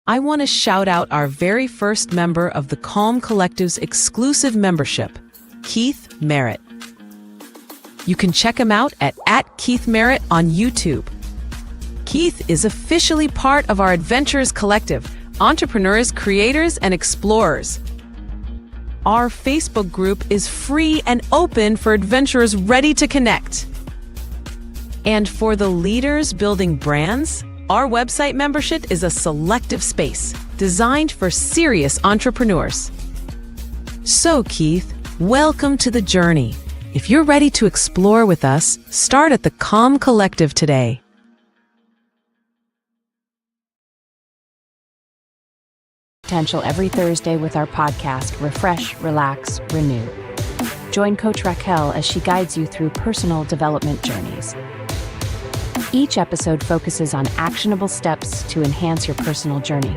I want to shout out our very first member of the Calm Collective's exclusive membership, Keith Merritt. You can check him out at @Keith Merritt on YouTube. Keith is officially part of our Adventurers Collective, entrepreneurs, creators, and explorers. Our Facebook group is free and open for adventurers ready to connect. And for the leaders building brands, our website membership is a selective space designed for serious entrepreneurs. So, Keith, welcome to the journey. If you're ready to explore with us, start at the Calm Collective today. Potential every Thursday with our podcast, Refresh, Relax, Renew. Join Coach Racquel as she guides you through personal development journeys. Each episode focuses on actionable steps to enhance your personal journey.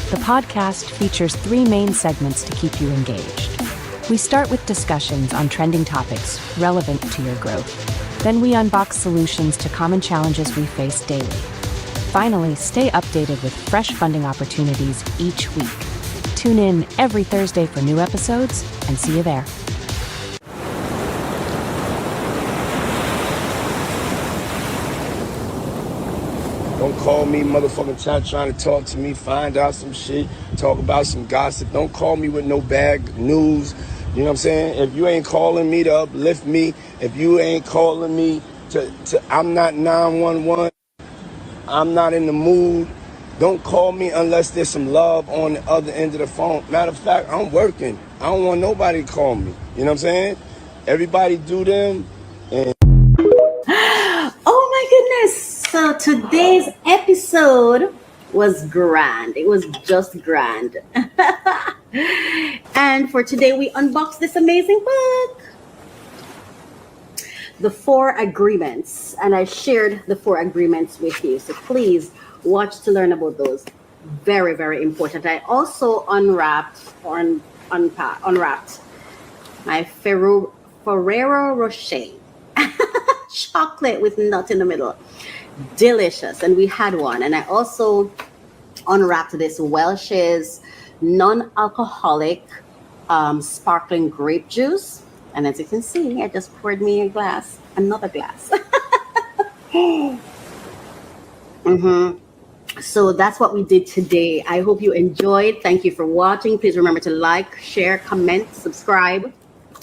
The podcast features 3 main segments to keep you engaged. We start with discussions on trending topics relevant to your growth. Then we unbox solutions to common challenges we face daily. Finally, stay updated with fresh funding opportunities each week. Tune in every Thursday for new episodes, and see you there. Don't call me motherfucking trying to talk to me, find out some shit, talk about some gossip. Don't call me with no bad news. You know what I'm saying? If you ain't calling me to uplift me, if you ain't calling me to I'm not 911, I'm not in the mood, don't call me unless there's some love on the other end of the phone. Matter of fact, I'm working. I don't want nobody to call me. You know what I'm saying? Everybody do them. And oh my goodness. So today's episode was grand. It was just grand. And for today, we unboxed this amazing book, The 4 Agreements. And I shared the 4 agreements with you. So please watch to learn about those. Very, very important. I also unwrapped my Ferrero Rocher chocolate with nut in the middle. Delicious. And we had one. And I also unwrapped this Welch's non-alcoholic sparkling grape juice. And as you can see, I just poured me another glass. So that's what we did today. I hope you enjoyed. Thank you for watching. Please remember to like, share, comment, subscribe,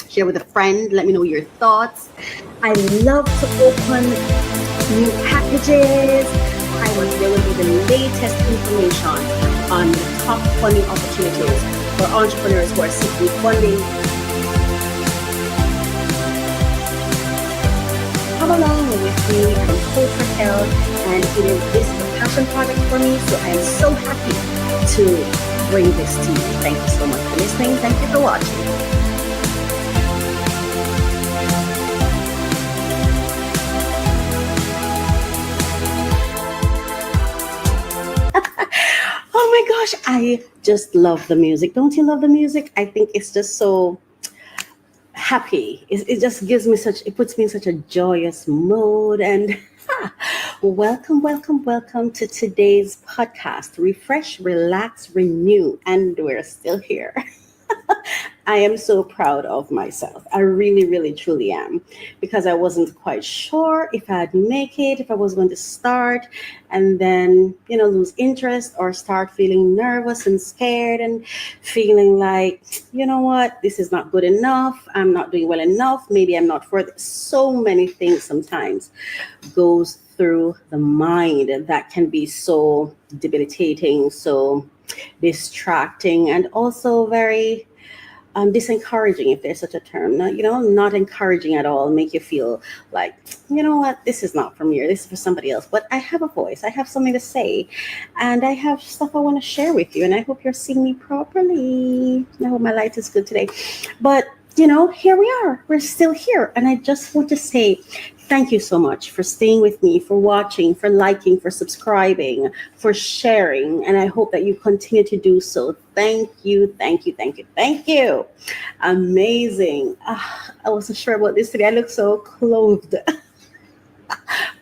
share with a friend. Let me know your thoughts. I love to open new packages. There will be the latest information on the top funding opportunities for entrepreneurs who are seeking funding. Come along with me from Coach Racquel, and it is a passion project for me, so I am so happy to bring this to you. Thank you so much for listening. Thank you for watching. Oh my gosh, I just love the music. Don't you love the music? I think it's just so happy. It just it puts me in such a joyous mood. And welcome to today's podcast, Refresh, Relax, Renew. And we're still here. I am so proud of myself. I really, really, truly am, because I wasn't quite sure if I'd make it, if I was going to start and then, lose interest or start feeling nervous and scared and feeling like, you know what, this is not good enough. I'm not doing well enough. Maybe I'm not for it. So many things sometimes goes through the mind that can be so debilitating, so distracting, and also very disencouraging, if there's such a term. Not encouraging at all, make you feel like, you know what, this is not from you, this is for somebody else. But I have a voice, I have something to say, and I have stuff I want to share with you, and I hope you're seeing me properly. I hope my light is good today. But here we are, we're still here, and I just want to say thank you so much for staying with me, for watching, for liking, for subscribing, for sharing. And I hope that you continue to do so. Thank you. Amazing. I wasn't sure about this today. I look so clothed.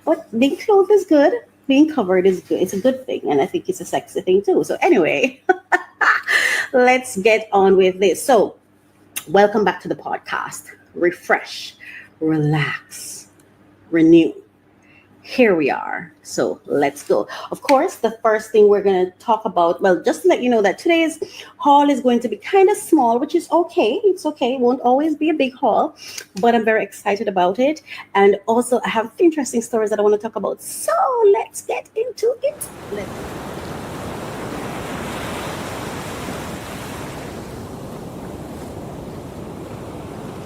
But being clothed is good. being covered is good. It's a good thing, and I think it's a sexy thing too. So anyway, let's get on with this. So welcome back to the podcast. Refresh, relax, renew. Here we are. So let's go. Of course, the first thing we're going to talk about, well, just to let you know that today's haul is going to be kind of small, which is okay. It's okay. It won't always be a big haul, but I'm very excited about it. And also, I have interesting stories that I want to talk about. So let's get into it.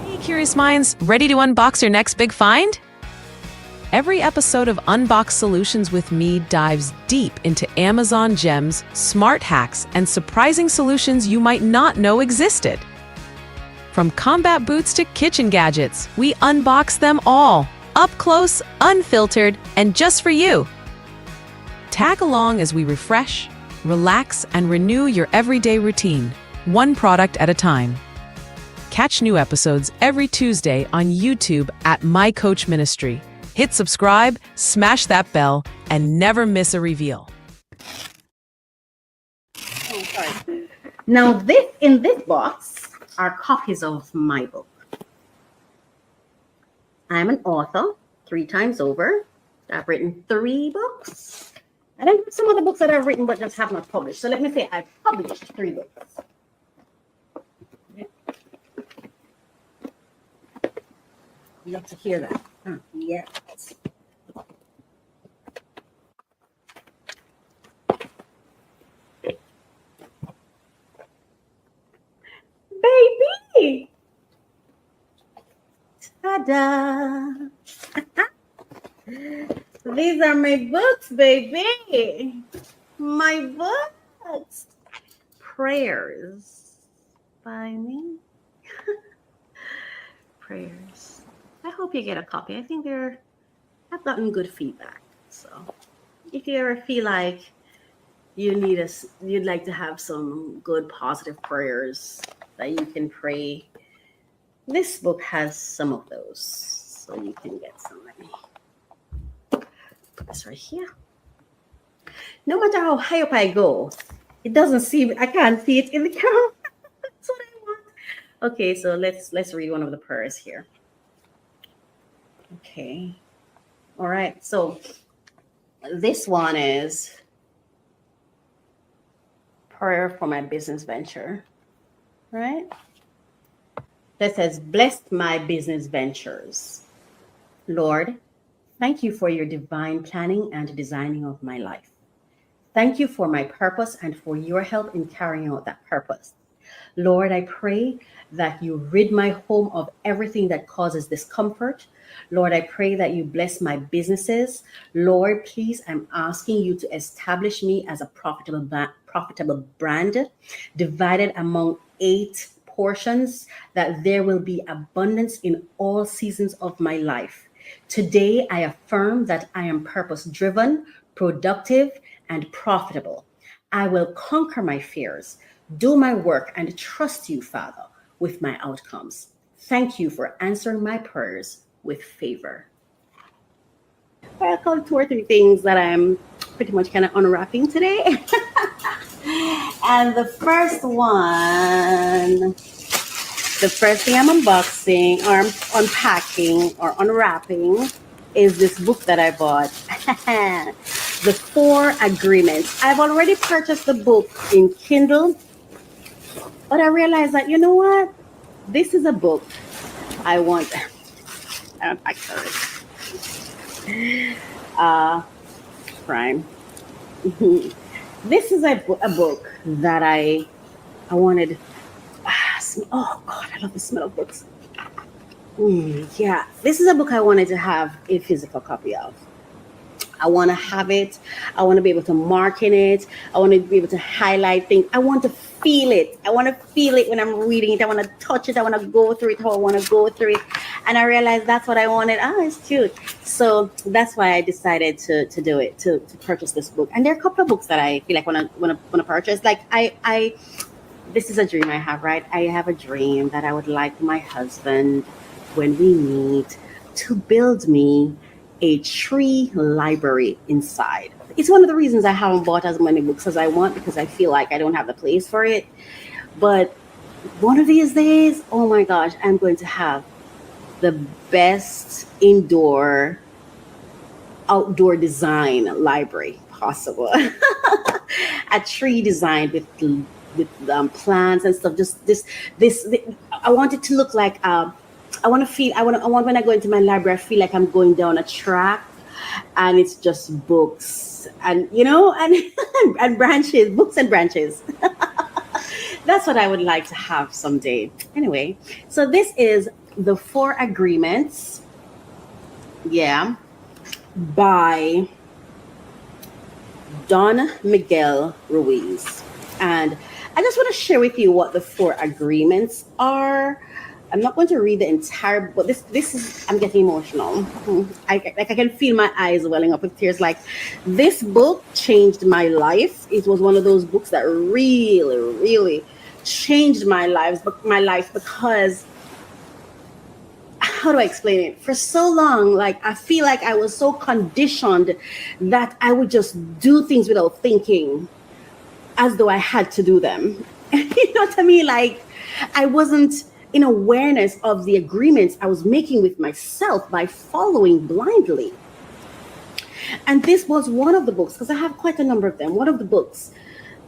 Hey, curious minds, ready to unbox your next big find? Every episode of Unbox Solutions with me dives deep into Amazon gems, smart hacks, and surprising solutions you might not know existed. From combat boots to kitchen gadgets, we unbox them all, up close, unfiltered, and just for you. Tag along as we refresh, relax, and renew your everyday routine, one product at a time. Catch new episodes every Tuesday on YouTube at My Coach Ministry. Hit subscribe, smash that bell, and never miss a reveal. Oh, sorry. Now, in this box are copies of my book. I'm an author 3 times over. I've written 3 books. And I have some other books that I've written but just have not published. So let me say I've published 3 books. You have to hear that. Yes. Baby! Ta-da! These are my books, baby. My books. Prayers by me. Prayers. I hope you get a copy. I think I've gotten good feedback. So if you ever feel like you'd like to have some good positive prayers that you can pray, this book has some of those. So you can get some. Let me put this right here. No matter how high up I go, it doesn't seem, I can't see it in the camera. That's what I want. Okay, so let's read one of the prayers here. Okay. All right. So this one is prayer for my business venture, right? That says, bless my business ventures. Lord, thank you for your divine planning and designing of my life. Thank you for my purpose and for your help in carrying out that purpose. Lord, I pray that you rid my home of everything that causes discomfort. Lord, I pray that you bless my businesses. Lord, please, I'm asking you to establish me as a profitable brand divided among 8 portions, that there will be abundance in all seasons of my life. Today, I affirm that I am purpose-driven, productive, and profitable. I will conquer my fears, do my work, and trust you, Father, with my outcomes. Thank you for answering my prayers with favor. I called 2 or 3 things that I'm pretty much kind of unwrapping today. And the first thing I'm unboxing or I'm unpacking or unwrapping is this book that I bought. The 4 Agreements. I've already purchased the book in Kindle, but I realized that, you know what? This is a book I want. I don't like Prime. This is a book that I wanted. Oh God, I love the smell of books. Yeah, this is a book I wanted to have a physical copy of. I want to have it. I want to be able to mark in it. I want to be able to highlight things. I want to feel it. I want to feel it when I'm reading it. I want to touch it. I want to go through it how I want to go through it. And I realized that's what I wanted. It's cute. So that's why I decided to do it, to purchase this book. And there are a couple of books that I feel like want to purchase. Like this is a dream I have, right? I have a dream that I would like my husband, when we meet, to build me a tree library inside. It's one of the reasons I haven't bought as many books as I want, because I feel like I don't have the place for it. But one of these days, oh my gosh, I'm going to have the best outdoor design library possible. A tree designed with plants and stuff. Just this. I want it to look like. I want when I go into my library, I feel like I'm going down a track, and it's just books and and branches, books and branches. That's what I would like to have someday. Anyway, so this is the 4 Agreements. Yeah. By Don Miguel Ruiz. And I just want to share with you what the 4 agreements are. I'm not going to read the entire book. This is, I'm getting emotional. I can feel my eyes welling up with tears. Like, this book changed my life. It was one of those books that really, really changed my life because, how do I explain it? For so long, like, I feel like I was so conditioned that I would just do things without thinking, as though I had to do them. You know what I mean? Like, I wasn't in awareness of the agreements I was making with myself by following blindly. And this was one of the books, because I have quite a number of them. One of the books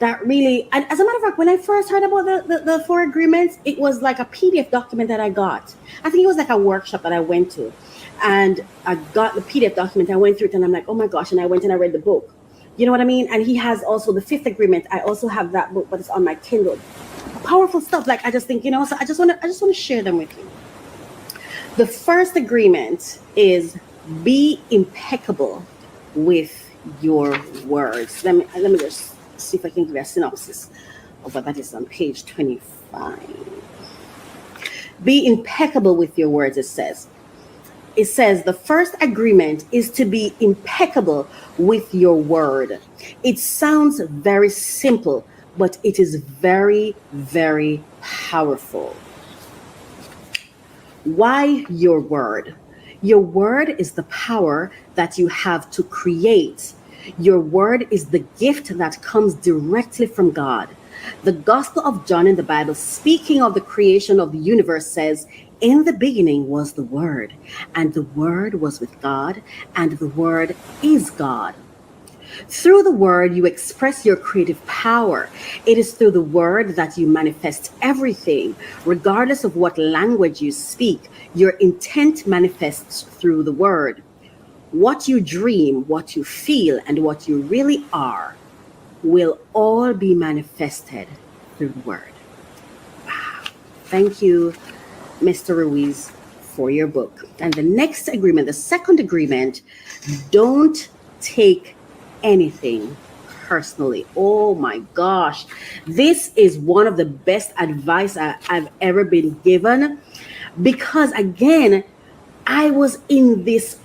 that really, and as a matter of fact, when I first heard about the 4 agreements, it was like a PDF document that I got. I think it was like a workshop that I went to, and I got the PDF document. I went through it, and I'm like, oh my gosh! And I went and I read the book. You know what I mean? And he has also the 5th agreement. I also have that book, but it's on my Kindle. Powerful stuff. Like, I just think, so I just want to share them with you. The first agreement is be impeccable with your words. Let me just see if I can give you a synopsis of what that is on page 25. Be impeccable with your words, it says. It says the first agreement is to be impeccable with your word. It sounds very simple, but it is very, very powerful. Why your word? Your word is the power that you have to create. Your word is the gift that comes directly from God. The Gospel of John in the Bible, speaking of the creation of the universe, says, in the beginning was the Word, and the Word was with God, and the Word is God. Through the word, you express your creative power. It is through the word that you manifest everything. Regardless of what language you speak, your intent manifests through the word. What you dream, what you feel, and what you really are will all be manifested through the word. Wow. Thank you, Mr. Ruiz, for your book. And the next agreement, the second agreement, don't take anything personally. Oh my gosh. This is one of the best advice I've ever been given, because again, I was in this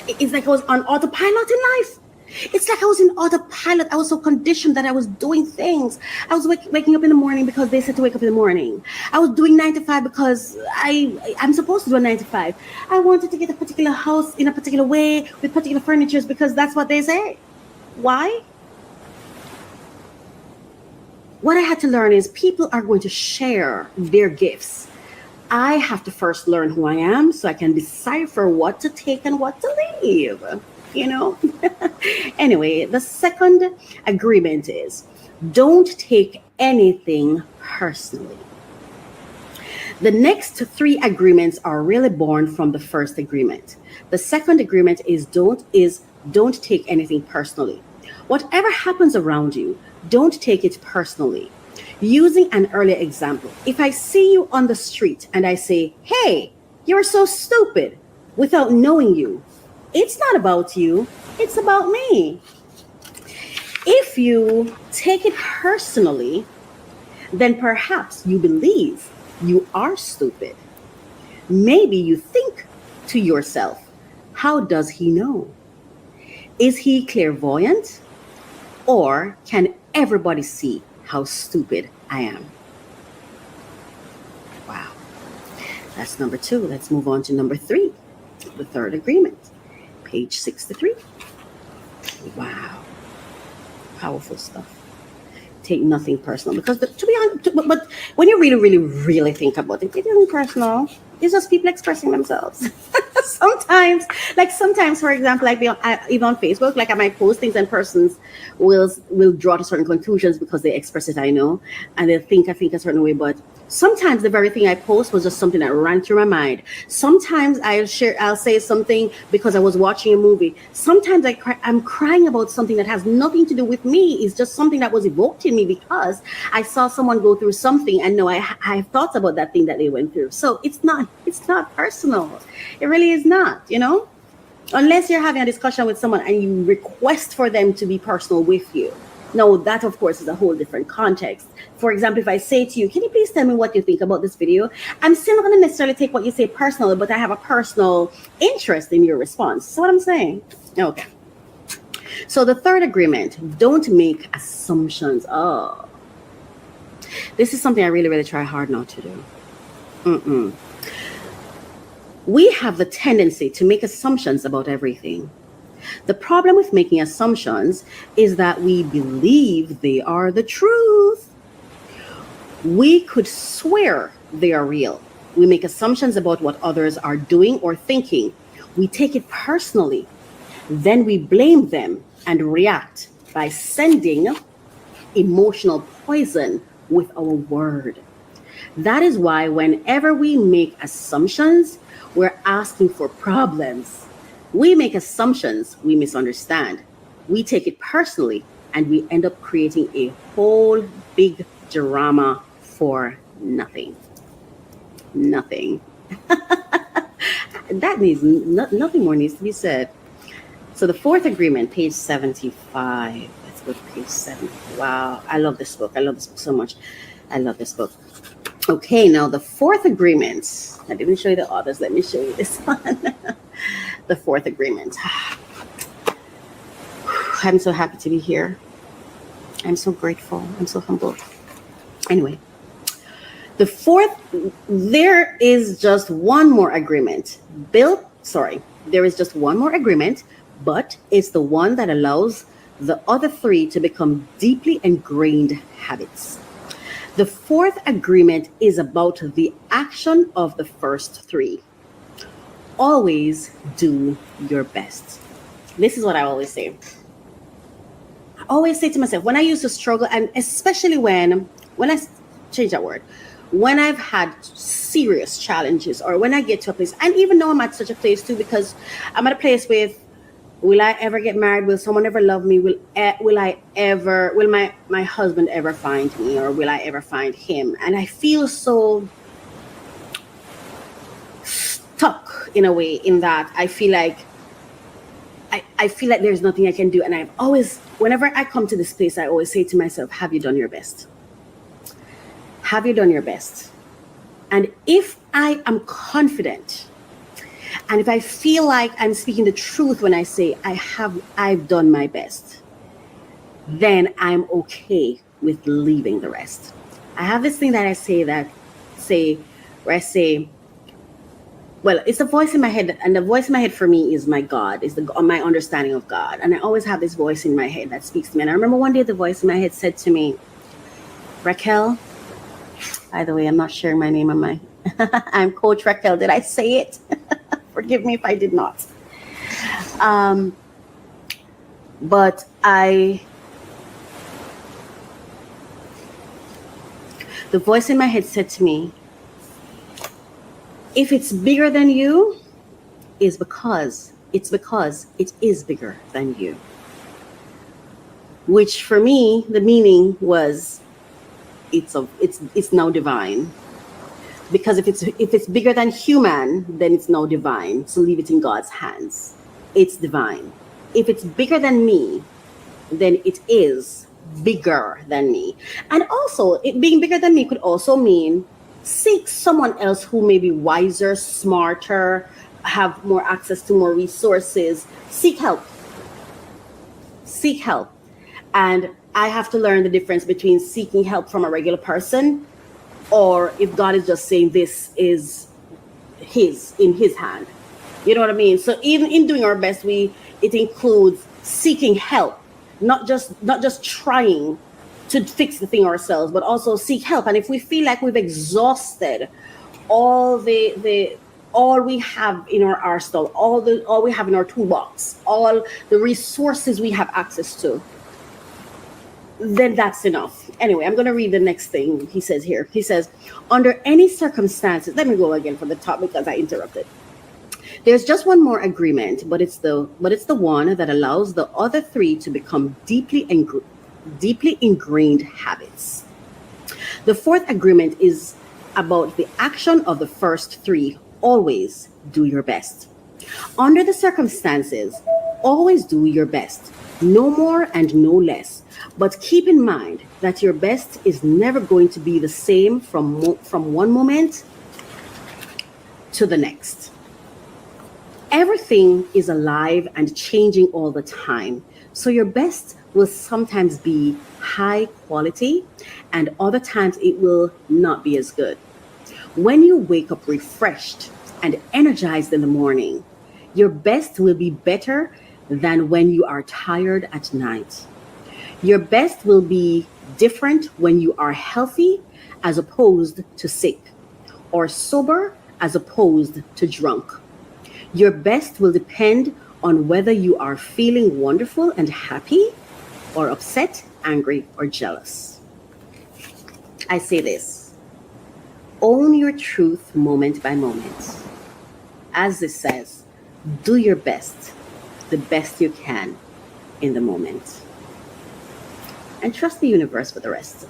it's like I was on autopilot in life. It's like I was in autopilot. I was so conditioned that I was doing things. I was waking up in the morning because they said to wake up in the morning. I was doing 9 to 5 because I'm supposed to do a 9 to 5. I wanted to get a particular house in a particular way with particular furnitures because that's what they say. Why? What I had to learn is people are going to share their gifts. I have to first learn who I am so I can decipher what to take and what to leave. Anyway, the second agreement is don't take anything personally. The next 3 agreements are really born from the first agreement. The second agreement is don't take anything personally. Whatever happens around you, don't take it personally. Using an earlier example, if I see you on the street and I say, hey, you're so stupid, without knowing you, it's not about you, it's about me. If you take it personally, then perhaps you believe you are stupid. Maybe you think to yourself, how does he know? Is he clairvoyant? Or can everybody see how stupid I am? Wow. That's number 2. Let's move on to number 3, the third agreement, page 63. Wow. Powerful stuff. Take nothing personal, because to be honest, but when you really, really, really think about it, it isn't personal. It's just people expressing themselves. sometimes, for example, like even on Facebook, like I might post things and persons will draw to certain conclusions because they express it, I know, and they think I think a certain way, but sometimes the very thing I post was just something that ran through my mind. Sometimes I'll say something because I was watching a movie. Sometimes I'm crying about something that has nothing to do with me. It's just something that was evoked in me because I saw someone go through something, and I have thoughts about that thing that they went through. So it's not personal. It really is not, unless you're having a discussion with someone and you request for them to be personal with you. No, that of course is a whole different context. For example, if I say to you, can you please tell me what you think about this video? I'm still not going to necessarily take what you say personally, but I have a personal interest in your response. That's what I'm saying. Okay. So the third agreement, don't make assumptions. Oh, this is something I really, really try hard not to do. We have the tendency to make assumptions about everything. The problem with making assumptions is that we believe they are the truth. We could swear they are real. We make assumptions about what others are doing or thinking. We take it personally. Then we blame them and react by sending emotional poison with our word. That is why whenever we make assumptions, we're asking for problems. We make assumptions, we misunderstand. We take it personally, and we end up creating a whole big drama for nothing. Nothing. That needs nothing more needs to be said. So the fourth agreement, page 75. Let's go to page 70. Wow, I love this book. I love this book so much. I love this book. Okay, now the fourth agreement. I didn't show you the others. Let me show you this one. The fourth agreement. I'm so happy to be here. I'm so grateful. I'm so humbled. Anyway, there is just one more agreement. There is just one more agreement, but it's the one that allows the other three to become deeply ingrained habits. The fourth agreement is about the action of the first three. Always do your best. This is what I always say. I always say to myself, when I used to struggle, and especially when I change that word, when I've had serious challenges, or when I get to a place, and even though I'm at such a place too, because I'm at a place with, will I ever get married? Will someone ever love me? Will my husband ever find me, or will I ever find him? And I feel so stuck in a way, in that I feel like there's nothing I can do. And I've always, whenever I come to this place, I always say to myself, have you done your best? Have you done your best? And if I am confident, and if I feel like I'm speaking the truth when I say I've done my best, then I'm okay with leaving the rest. I have this thing that I say, well, it's a voice in my head, and the voice in my head for me is my God, is my understanding of God. And I always have this voice in my head that speaks to me. And I remember one day the voice in my head said to me, Racquel, by the way, I'm not sharing my name on my, I'm Coach Racquel. Did I say it? Forgive me if I did not. But the voice in my head said to me, if it's bigger than you, it's because it is bigger than you. Which for me, the meaning was, it's now divine. Because if it's bigger than human, then it's now divine. So leave it in God's hands. It's divine. If it's bigger than me, then it is bigger than me. And also, it being bigger than me could also mean seek someone else who may be wiser, smarter, have more access to more resources. Seek help. Seek help. And I have to learn the difference between seeking help from a regular person, or if God is just saying this is in his hand. You know what I mean? So even in doing our best, it includes seeking help, not just trying to fix the thing ourselves, but also seek help. And if we feel like we've exhausted all all we have in our arsenal, all we have in our toolbox, all the resources we have access to, then that's enough. Anyway, I'm going to read the next thing he says here. He says, under any circumstances, let me go again from the top because I interrupted. There's just one more agreement, but it's the one that allows the other three to become deeply ingrained habits. The fourth agreement is about the action of the first three. Always do your best. Under the circumstances, always do your best. No more and no less. But keep in mind that your best is never going to be the same from one moment to the next. Everything is alive and changing all the time. So your best will sometimes be high quality and other times it will not be as good. When you wake up refreshed and energized in the morning, your best will be better than when you are tired at night. Your best will be different when you are healthy as opposed to sick, or sober as opposed to drunk. Your best will depend on whether you are feeling wonderful and happy or upset, angry, or jealous. I say this: own your truth moment by moment. As this says, do your best, the best you can in the moment. And trust the universe for the rest.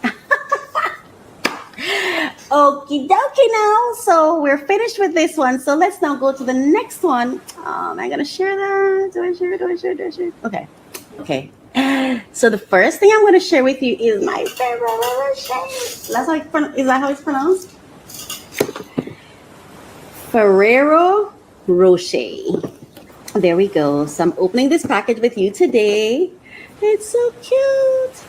Okie dokie now. So we're finished with this one. So let's now go to the next one. Am I going to share that? Do I share? Okay. So the first thing I'm going to share with you is my Ferrero Rocher. Is that how it's pronounced? Ferrero Rocher. There we go. So I'm opening this package with you today. It's so cute.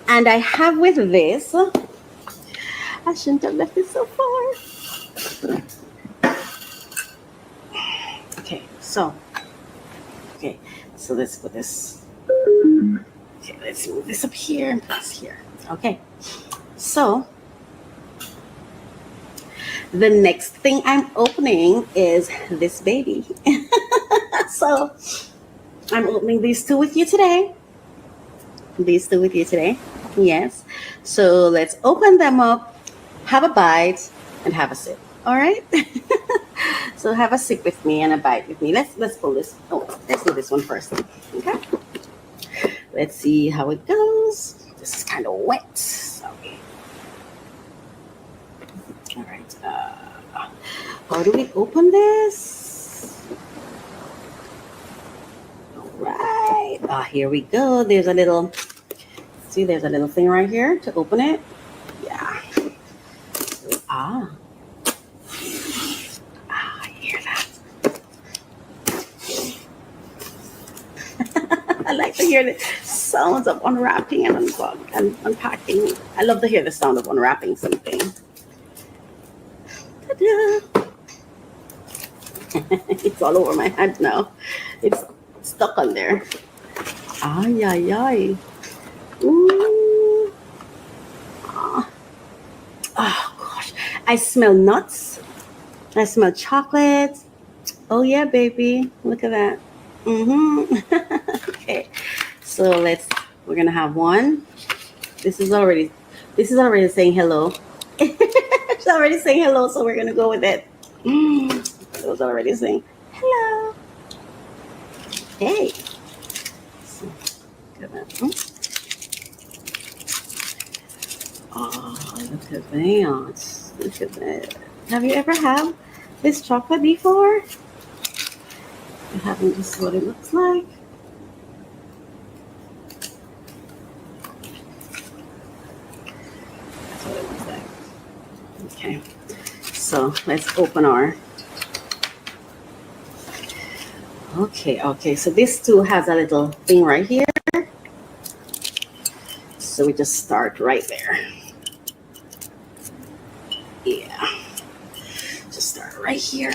And I have with this, I shouldn't have left it so far. Okay, so let's put this. Okay, let's move this up here and plus here. Okay, so the next thing I'm opening is this baby. So I'm opening these two with you today. Yes. So let's open them up, have a bite, and have a sip. All right. So have a sip with me and a bite with me. Let's pull this. Oh, let's do this one first. Okay. Let's see how it goes. This is kind of wet. So. All right. How do we open this? All right. Here we go. There's a little thing right here to open it. Yeah. I hear that. I like to hear the sounds of unwrapping and unpacking. I love to hear the sound of unwrapping something. Ta-da! It's all over my hand now. It's stuck on there. Ay, ay, ay. Ooh. Oh, gosh. I smell nuts. I smell chocolate. Oh, yeah, baby. Look at that. Okay. So we're going to have one. This is already saying hello. It's already saying hello, so we're going to go with it. It was already saying hello. Hey. So, look at that. Oh, look at that. Look at that. Have you ever had this chocolate before? You haven't. This is what it looks like. That's what it looks like. Okay. So let's open our. Okay. So this too has a little thing right here. So we just start right there. Yeah. Just start right here.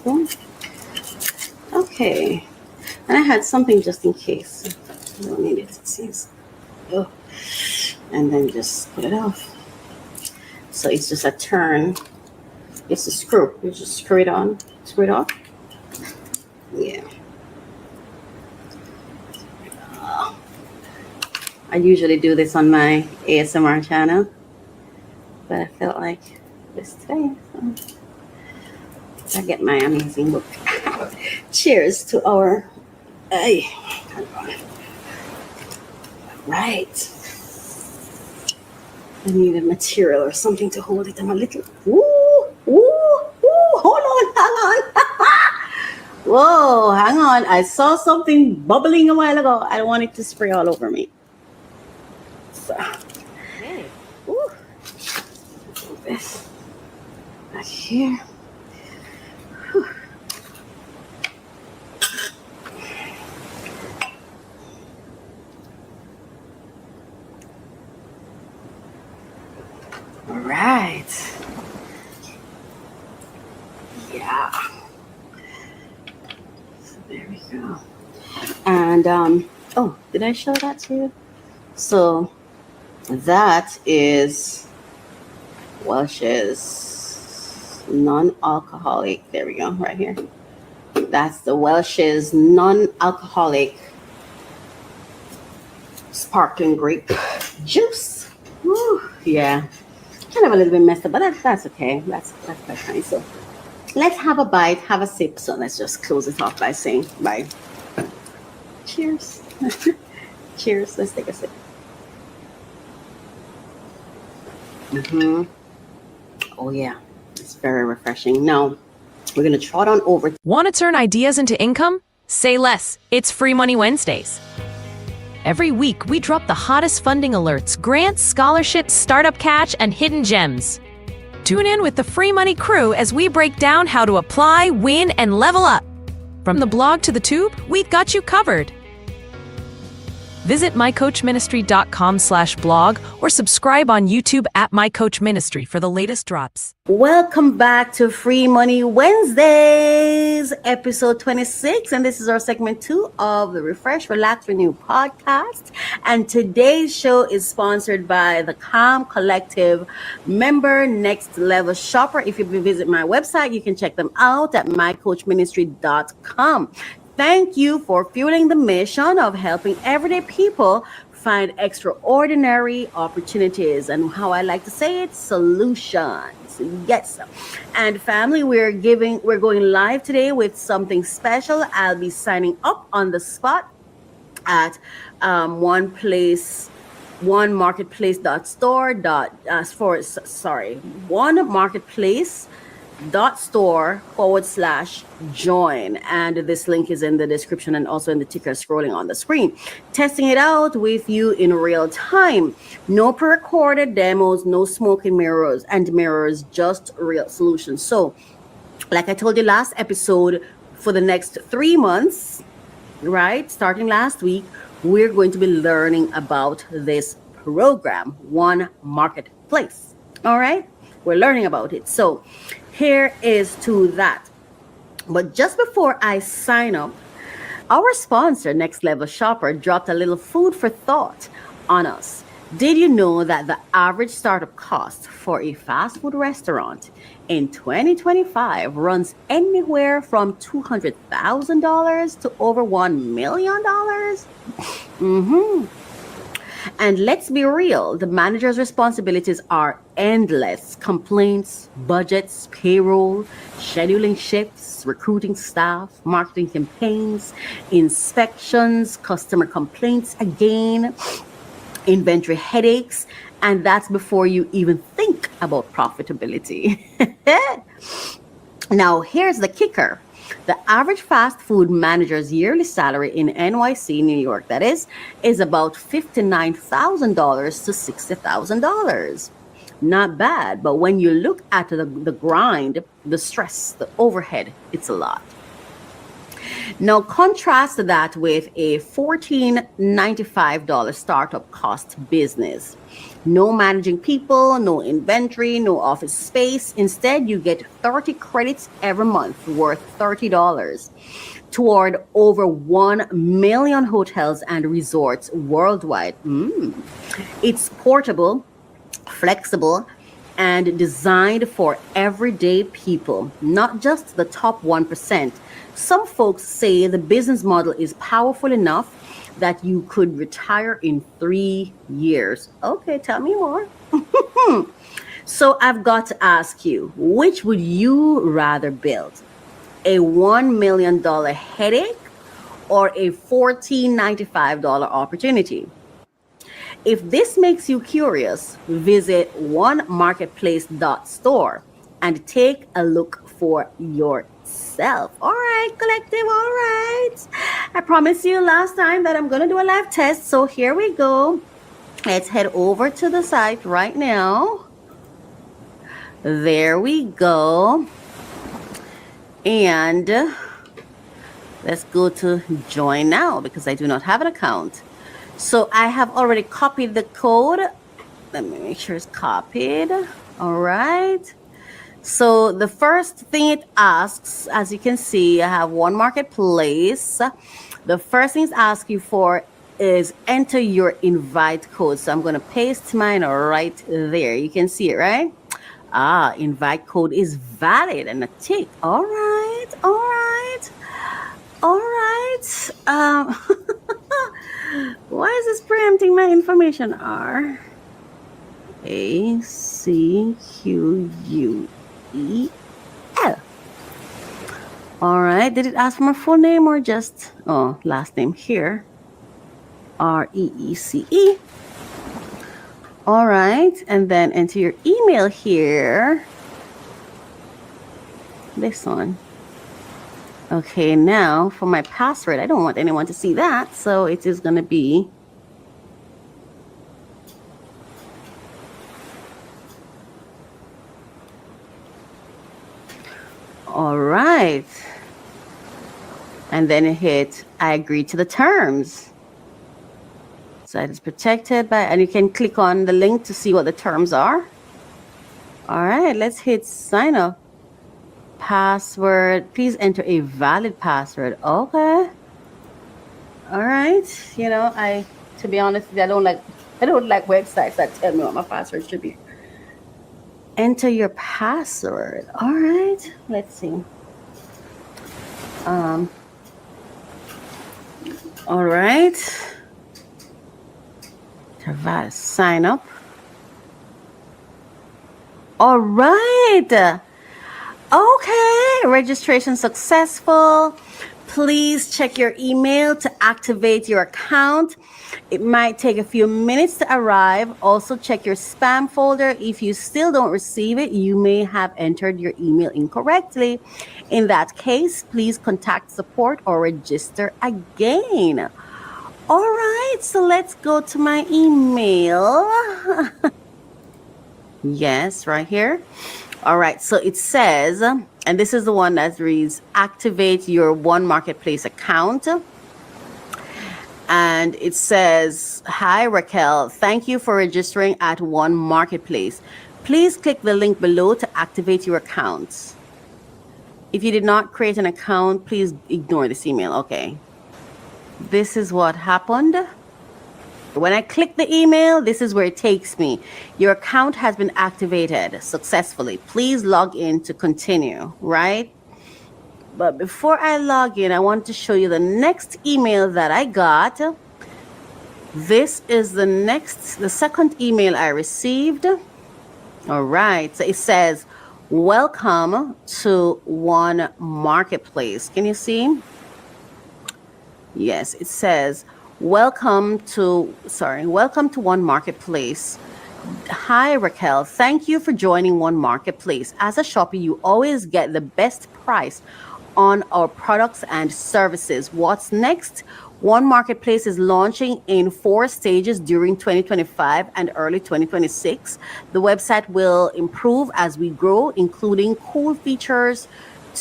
Mhm. Okay. And I had something just in case. I don't need it, it seems. Oh. And then just put it off. So it's just a turn. It's a screw. You just screw it on. Screw it off. Yeah. I usually do this on my ASMR channel, but I felt like this today. So I get my amazing book. Cheers to our. Hey, right. I needed material or something to hold it. I'm a little. Hold on, hang on. Whoa, hang on. I saw something bubbling a while ago. I don't want it to spray all over me. So, move this back here. Whew. All right. Yeah. So there we go. And oh, did I show that to you? So that is Welch's non-alcoholic. There we go, right here. That's the Welch's non-alcoholic sparkling grape juice. Woo, yeah, kind of a little bit messed up, but that's okay. That's quite nice. So let's have a bite, have a sip. So let's just close it off by saying bye. Cheers. Cheers. Let's take a sip. Oh yeah, it's very refreshing. Now we're gonna trot on over. Want to turn ideas into income? Say less. It's Free Money Wednesdays. Every week, we drop the hottest funding alerts, grants, scholarships, startup catch, and hidden gems. Tune in with the Free Money crew as we break down how to apply, win, and level up. From the blog to the tube, we've got you covered. Visit mycoachministry.com/blog or subscribe on YouTube at mycoachministry for the latest drops. Welcome back to Free Money Wednesdays, episode 26. And this is our segment 2 of the Refresh, Relax, Renew podcast. And today's show is sponsored by the Calm Collective member Next Level Shopper. If you visit my website, you can check them out at mycoachministry.com. Thank you for fueling the mission of helping everyday people find extraordinary opportunities, and how I like to say it, solutions. Yes. And family, we're going live today with something special. I'll be signing up on the spot at onemarketplace.store/join, and this link is in the description and also in the ticker scrolling on the screen. Testing it out with you in real time. No pre-recorded demos, no smoke and mirrors, just real solutions. So like I told you last episode, for the next 3 months, right, starting last week, we're going to be learning about this program, One Marketplace. All right, we're learning about it. So here is to that. But just before I sign up, our sponsor, Next Level Shopper, dropped a little food for thought on us. Did you know that the average startup cost for a fast food restaurant in 2025 runs anywhere from $200,000 to over $1 million? And let's be real, the manager's responsibilities are endless. Complaints, budgets, payroll, scheduling shifts, recruiting staff, marketing campaigns, inspections, customer complaints again, inventory headaches, and that's before you even think about profitability. Now, here's the kicker. The average fast food manager's yearly salary in NYC, New York, that is about $59,000 to $60,000. Not bad, but when you look at the grind, the stress, the overhead, it's a lot. Now, contrast that with a $14.95 startup cost business. No managing people, no inventory, no office space. Instead, you get 30 credits every month worth $30 toward over 1 million hotels and resorts worldwide. It's portable, flexible, and designed for everyday people, not just the top 1%. Some folks say the business model is powerful enough that you could retire in 3 years. Okay, tell me more. So I've got to ask you, which would you rather build? A $1 million headache or a $14.95 opportunity? If this makes you curious, visit onemarketplace.store and take a look for yourself. All right, collective, all right. I promised you last time that I'm going to do a live test, so here we go. Let's head over to the site right now. There we go. And let's go to join now because I do not have an account. So I have already copied the code. Let me make sure it's copied. All right. So the first thing it asks, as you can see, I have one marketplace. The first thing it's asking you for is enter your invite code. So I'm going to paste mine right there. You can see it, right? Invite code is valid and a tick. All right. All right. All right. Why is this preempting my information? RACQUEL. All right. Did it ask for my full name or just last name here? REECE. All right. And then enter your email here. This one. Okay, now for my password, I don't want anyone to see that, so it is going to be all right. And then hit I agree to the terms. So it is protected by, and you can click on the link to see what the terms are. All right, let's hit sign up. Password, please enter a valid password. Okay. All right. You know, to be honest, I don't like websites that tell me what my password should be. Enter your password. All right. Let's see. All right. Sign up. All right. Okay, registration successful. Please check your email to activate your account. It might take a few minutes to arrive. Also check your spam folder. If you still don't receive it, you may have entered your email incorrectly. In that case, please contact support or register again. All right, so let's go to my email. Yes, right here. All right, so it says, and this is the one that reads, activate your One Marketplace account. And it says, hi, Racquel. Thank you for registering at One Marketplace. Please click the link below to activate your account. If you did not create an account, please ignore this email. Okay. This is what happened. When I click the email, this is where it takes me. Your account has been activated successfully. Please log in to continue, right? But before I log in, I want to show you the next email that I got. This is the second email I received. All right, so it says, welcome to One Marketplace. Can you see? Yes, it says, welcome to One Marketplace. Hi, Racquel. Thank you for joining One Marketplace. As a shopper, you always get the best price on our products and services. What's next? One Marketplace is launching in 4 stages during 2025 and early 2026. The website will improve as we grow, including cool features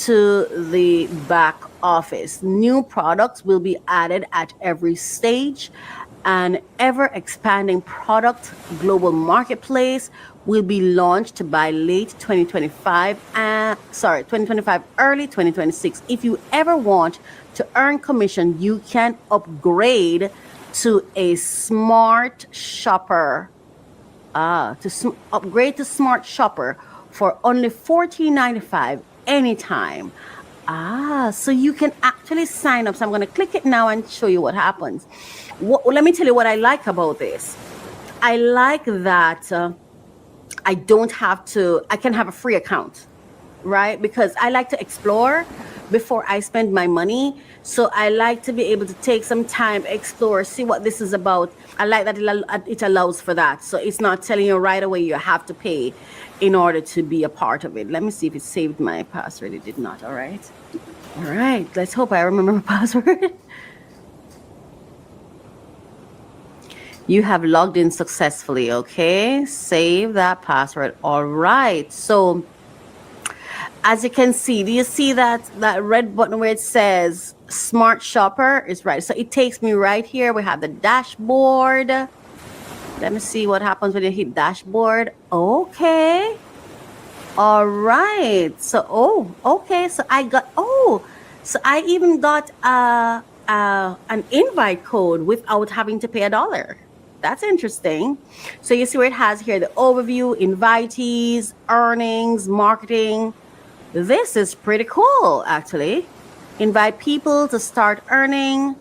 to the back office. New products will be added at every stage. An ever expanding product global marketplace will be launched by late 2025 2025, early 2026. If you ever want to earn commission, you can upgrade to a smart shopper upgrade to Smart Shopper for only $14.95 anytime. So you can actually sign up. So I'm going to click it now and show you what happens. Let me tell you what I like about this. I like that I can have a free account, right? Because I like to explore before I spend my money. So I like to be able to take some time, explore, see what this is about. I like that it allows for that. So it's not telling you right away you have to pay in order to be a part of it. Let me see if it saved my password. It did not. All right. Let's hope I remember my password. You have logged in successfully. Okay. Save that password. All right. So as you can see, do you see that red button where it says Smart Shopper is right? So it takes me right here. We have the dashboard. Let me see what happens when you hit dashboard. Okay. All right. So, okay. So I even got an invite code without having to pay $1. That's interesting. So you see where it has here the overview, invitees, earnings, marketing. This is pretty cool, actually. Invite people to start earning.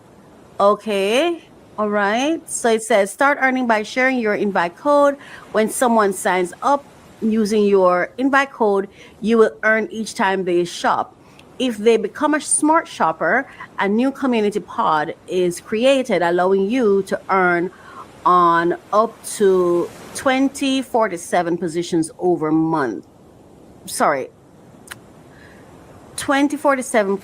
Okay. All right. So it says start earning by sharing your invite code. When someone signs up using your invite code, you will earn each time they shop. If they become a smart shopper, a new community pod is created, allowing you to earn on up to 2047 positions over month. Sorry. 2047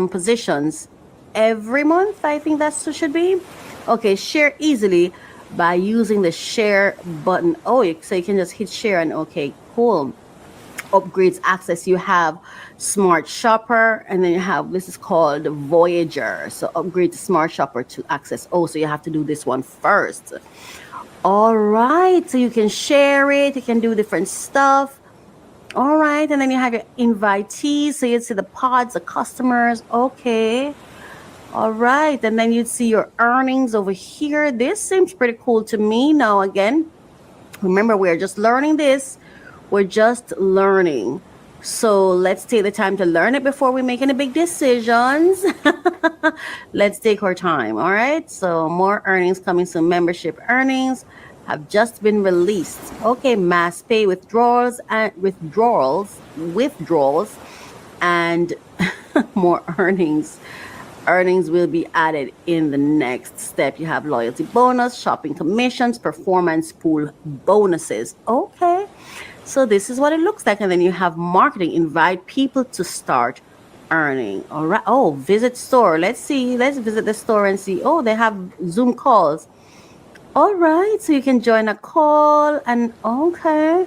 positions every month. I think that should be. Okay, share easily by using the share button. So you can just hit share and okay, cool. Upgrades access. You have Smart Shopper, and then you have, this is called Voyager. So upgrade to Smart Shopper to access. So you have to do this one first. All right, so you can share it. You can do different stuff. All right, and then you have your invitees. So you see the pods, the customers. Okay. All right, and then you'd see your earnings over here. This seems pretty cool to me. Now, again, remember, we're just learning this. We're just learning. So let's take the time to learn it before we make any big decisions. Let's take our time. All right, so more earnings coming soon. Membership earnings have just been released. Okay, mass pay withdrawals and more earnings. Earnings will be added in the next step. You have loyalty bonus, shopping commissions, performance pool bonuses. Okay, so this is what it looks like. And then you have marketing, invite people to start earning. All right. Visit store. Let's see. Let's visit the store and see. They have Zoom calls. All right, so you can join a call and okay.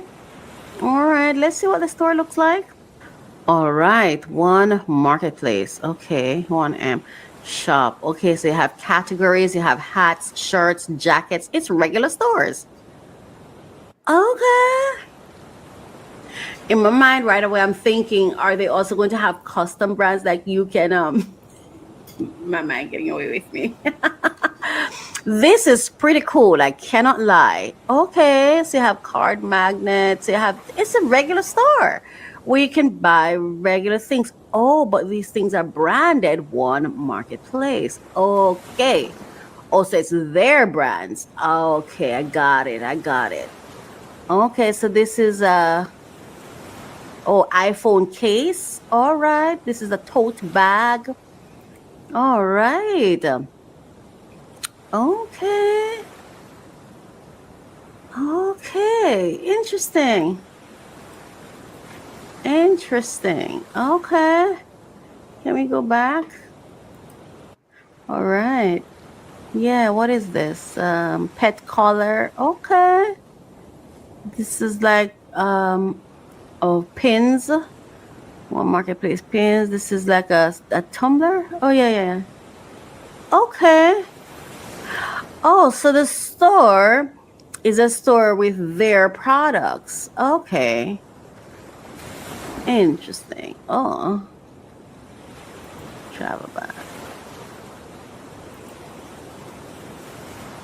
All right, let's see what the store looks like. All right, one marketplace. Okay, 1M shop. Okay, so you have categories, you have hats, shirts, jackets. It's regular stores. Okay. In my mind right away, I'm thinking, are they also going to have custom brands like you can my mind getting away with me. This is pretty cool. I cannot lie. Okay, so you have card magnets. It's a regular store where you can buy regular things. But these things are branded One Marketplace. Okay. So it's their brands. Okay, I got it. Okay, so this is iPhone case. All right. This is a tote bag. All right. Okay. Interesting. Okay. Can we go back? All right. Yeah, what is this? Pet collar. Okay. This is like pins. One marketplace pins. This is like a tumbler. Oh yeah. Okay. Oh, so the store is a store with their products. Okay. Interesting. Oh. Travel bag.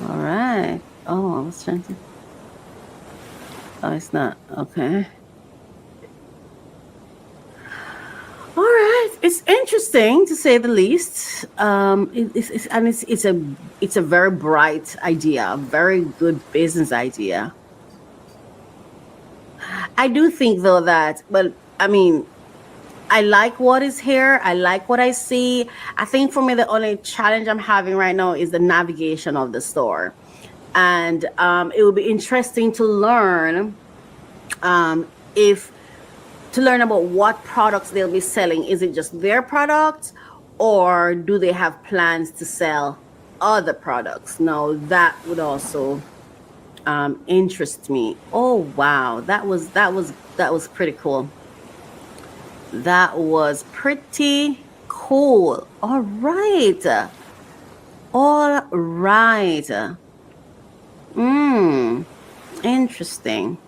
All right. Oh, I was trying to. Oh, it's not. Okay. All right, it's interesting to say the least. It's a very bright idea, a very good business idea. I do think though that, but I mean, I like what is here. I like what I see. I think for me, the only challenge I'm having right now is the navigation of the store, and it will be interesting to learn if to learn about what products they'll be selling. Is it just their products, or do they have plans to sell other products? Now that would also interest me. Oh wow, that was pretty cool. That was pretty cool. All right. All right. Interesting.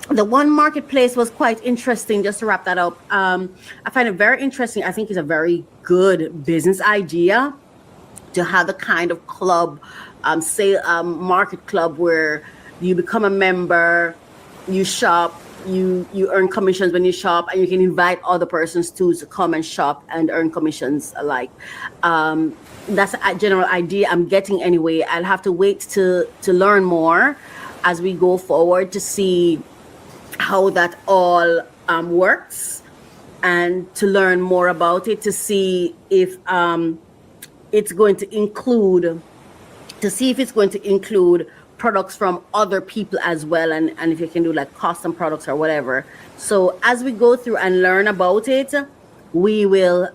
The one marketplace was quite interesting. Just to wrap that up, I find it very interesting. I think it's a very good business idea to have the kind of club, say market club, where you become a member, you shop, you earn commissions when you shop, and you can invite other persons to come and shop and earn commissions alike. That's a general idea I'm getting anyway. I'll have to wait to learn more as we go forward to see how that all works, and to learn more about it, to see if it's going to include products from other people as well, and if you can do like custom products or whatever. So as we go through and learn about it, we will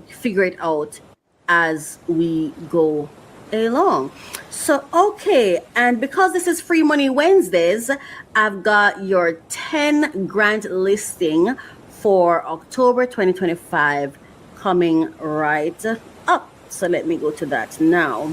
figure it out as we go along. So okay, and because this is Free Money Wednesdays, I've got your 10 grant listing for October 2025 coming right up. So let me go to that now.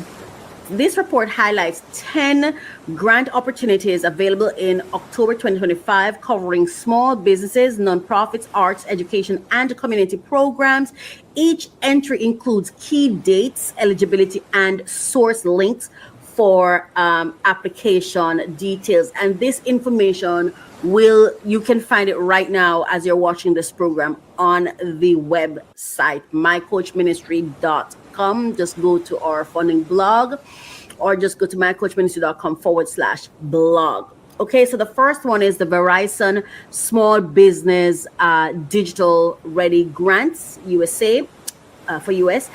This report highlights 10 grant opportunities available in October 2025, covering small businesses, nonprofits, arts, education, and community programs. Each entry includes key dates, eligibility, and source links for application details. And this information you can find it right now as you're watching this program on the website, mycoachministry.com. Just go to our funding blog, or just go to mycoachministry.com/blog. Okay, so the first one is the Verizon Small Business Digital Ready Grants USA. For US,